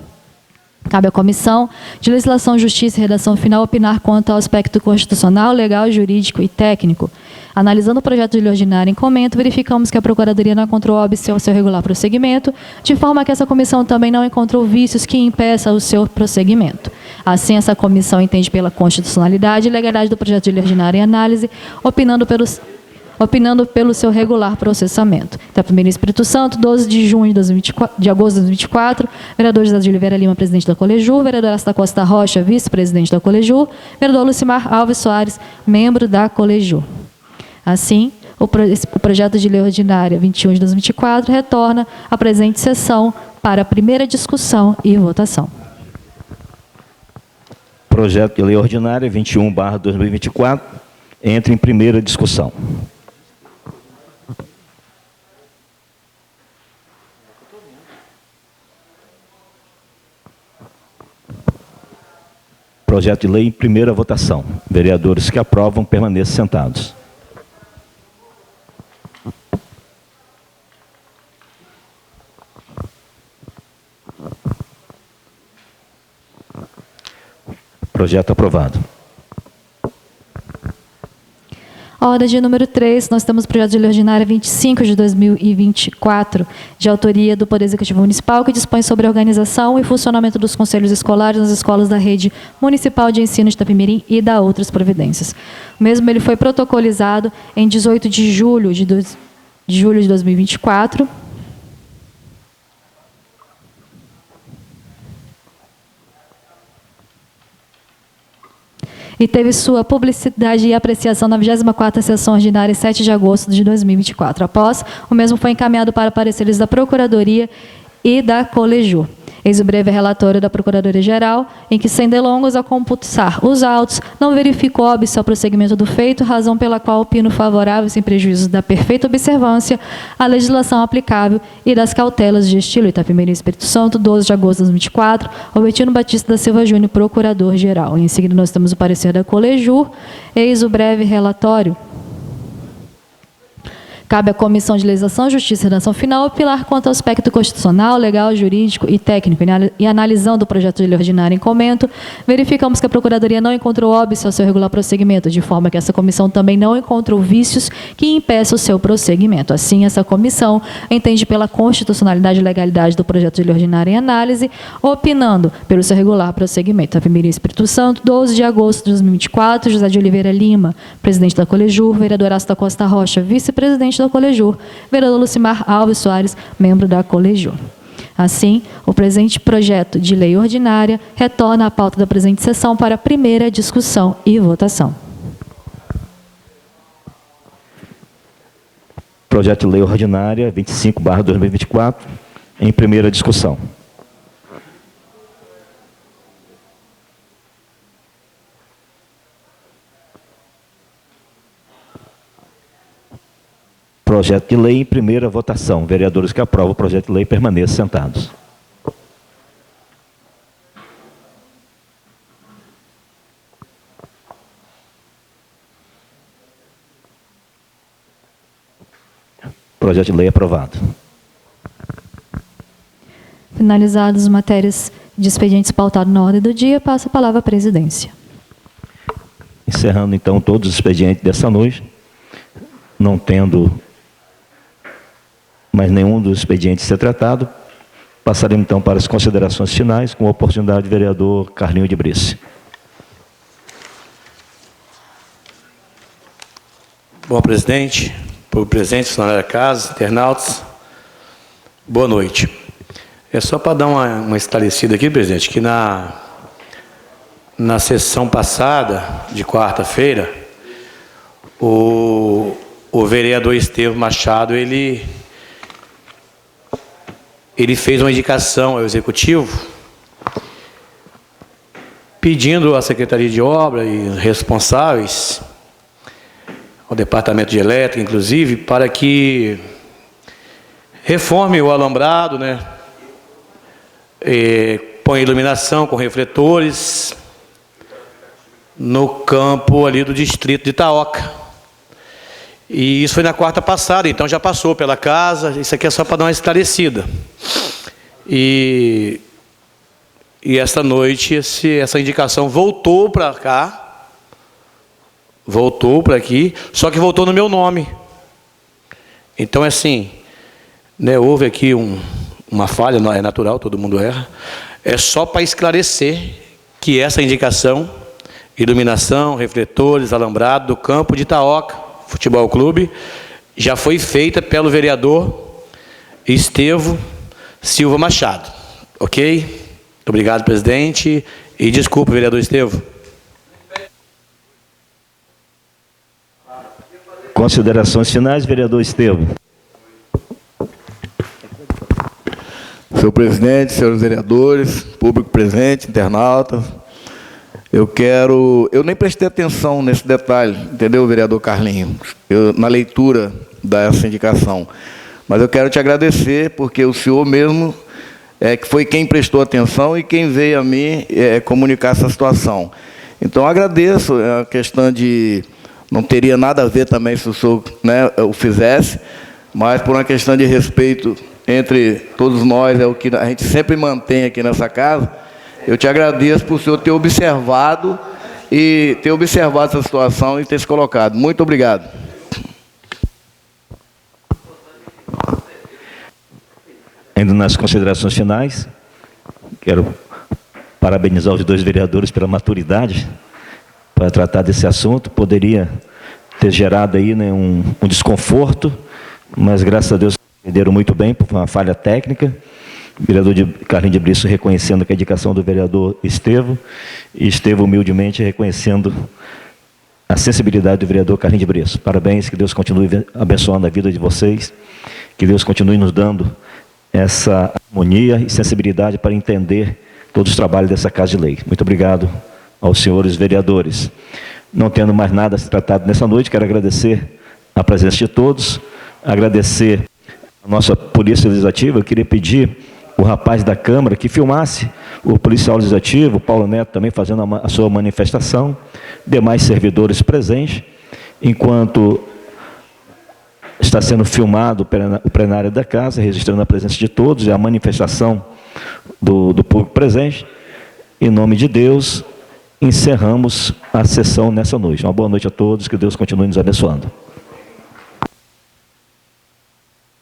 Cabe à Comissão de Legislação, Justiça e Redação Final opinar quanto ao aspecto constitucional, legal, jurídico e técnico. Analisando o projeto de lei ordinária em comento, verificamos que a Procuradoria não encontrou óbice ao seu regular prosseguimento, de forma que essa comissão também não encontrou vícios que impeçam o seu prosseguimento. Assim, essa comissão entende pela constitucionalidade e legalidade do projeto de lei ordinária em análise, opinando pelo seu regular processamento. Itapemirim, Espírito Santo, 12 de junho de agosto de 2024, vereador José de Oliveira Lima, presidente da Colejur, vereador Asta Costa Rocha, vice-presidente da Colejur, vereador Lucimar Alves Soares, membro da Colejur. Assim, o projeto de lei ordinária 21 de 2024 retorna à presente sessão para a primeira discussão e votação. Projeto de lei ordinária 21/2024 entra em primeira discussão. Projeto de lei em primeira votação. Vereadores que aprovam, permaneçam sentados. Projeto aprovado. A ordem de número 3, nós temos o projeto de lei ordinária 25 de 2024, de autoria do Poder Executivo Municipal, que dispõe sobre a organização e funcionamento dos conselhos escolares nas escolas da rede municipal de ensino de Itapemirim e da outras providências. O mesmo ele foi protocolizado em 18 de julho de 2024. E teve sua publicidade e apreciação na 24ª sessão ordinária, 7 de agosto de 2024. Após, o mesmo foi encaminhado para pareceres da Procuradoria e da Colejur. Eis o breve relatório da Procuradoria-Geral, em que, sem delongas, ao computar os autos, não verificou óbice ao prosseguimento do feito, razão pela qual opino favorável, sem prejuízo da perfeita observância, à legislação aplicável e das cautelas de estilo Itapemirim, Espírito Santo, 12 de agosto de 2024, Albertino Batista da Silva Júnior, Procurador-Geral. Em seguida, nós temos o parecer da Colejur. Eis o breve relatório. Cabe à Comissão de Legislação, Justiça e Redação Final opinar quanto ao aspecto constitucional, legal, jurídico e técnico. E analisando o projeto de lei ordinário em comento, verificamos que a Procuradoria não encontrou óbice ao seu regular prosseguimento, de forma que essa comissão também não encontrou vícios que impeçam o seu prosseguimento. Assim, essa comissão entende pela constitucionalidade e legalidade do projeto de lei ordinário em análise, opinando pelo seu regular prosseguimento. Itapemirim, Espírito Santo, 12 de agosto de 2024, José de Oliveira Lima, presidente da Colejur, vereador Asta Costa Rocha, vice-presidente da Colejur, vereador Lucimar Alves Soares, membro da Colejur. Assim, o presente projeto de lei ordinária retorna à pauta da presente sessão para a primeira discussão e votação. Projeto de lei ordinária 25/2024 em primeira discussão. Projeto de lei em primeira votação. Vereadores que aprovam o projeto de lei permaneçam sentados. Projeto de lei aprovado. Finalizadas as matérias de expedientes pautados na ordem do dia, passa a palavra à presidência. Encerrando, então, todos os expedientes dessa noite, não tendo mais nenhum dos expedientes ser tratado, passaremos, então, para as considerações finais, com a oportunidade do vereador Carlinho de Brice. Bom, presidente, povo presente, funcionário da casa, internautas, boa noite. É só para dar uma esclarecida aqui, presidente, que na sessão passada, de quarta-feira, o vereador Estevam Machado, ele fez uma indicação ao Executivo, pedindo à Secretaria de Obra e responsáveis, ao Departamento de Elétrica, inclusive, para que reforme o alambrado, né? Põe iluminação com refletores no campo ali do distrito de Itaoca. E isso foi na quarta passada, então já passou pela casa. Isso aqui é só para dar uma esclarecida. E esta noite essa indicação voltou para cá, voltou para aqui, só que voltou no meu nome. Então, assim, né, houve aqui uma falha, é natural, todo mundo erra. É só para esclarecer que essa indicação, iluminação, refletores, alambrado do campo de Itaoca Futebol Clube, já foi feita pelo vereador Estevão Silva Machado. Ok? Muito obrigado, presidente. E desculpe, vereador Estevão. Considerações finais, vereador Estevão. Senhor presidente, senhores vereadores, público presente, internautas, eu nem prestei atenção nesse detalhe, entendeu, vereador Carlinhos, na leitura dessa indicação, mas eu quero te agradecer, porque o senhor mesmo que foi quem prestou atenção e quem veio a mim comunicar essa situação. Então, agradeço, é uma questão de... não teria nada a ver também se o senhor, né, o fizesse, mas por uma questão de respeito entre todos nós, é o que a gente sempre mantém aqui nessa casa. Eu te agradeço por o senhor ter observado essa situação e ter se colocado. Muito obrigado. Indo nas considerações finais, quero parabenizar os dois vereadores pela maturidade para tratar desse assunto. Poderia ter gerado aí, né, um desconforto, mas graças a Deus entenderam muito bem por uma falha técnica. O vereador Carlinhos de Briço reconhecendo que a indicação do vereador Estevão, e Estevão humildemente reconhecendo a sensibilidade do vereador Carlinhos de Briço. Parabéns, que Deus continue abençoando a vida de vocês, que Deus continue nos dando essa harmonia e sensibilidade para entender todos os trabalhos dessa Casa de Lei. Muito obrigado aos senhores vereadores. Não tendo mais nada a ser tratado nessa noite, quero agradecer a presença de todos, agradecer a nossa Polícia Legislativa. Eu queria pedir o rapaz da Câmara que filmasse o policial legislativo, o Paulo Neto também fazendo a sua manifestação, demais servidores presentes, enquanto está sendo filmado o plenário da Casa, registrando a presença de todos e a manifestação do público presente. Em nome de Deus, encerramos a sessão nessa noite. Uma boa noite a todos, que Deus continue nos abençoando.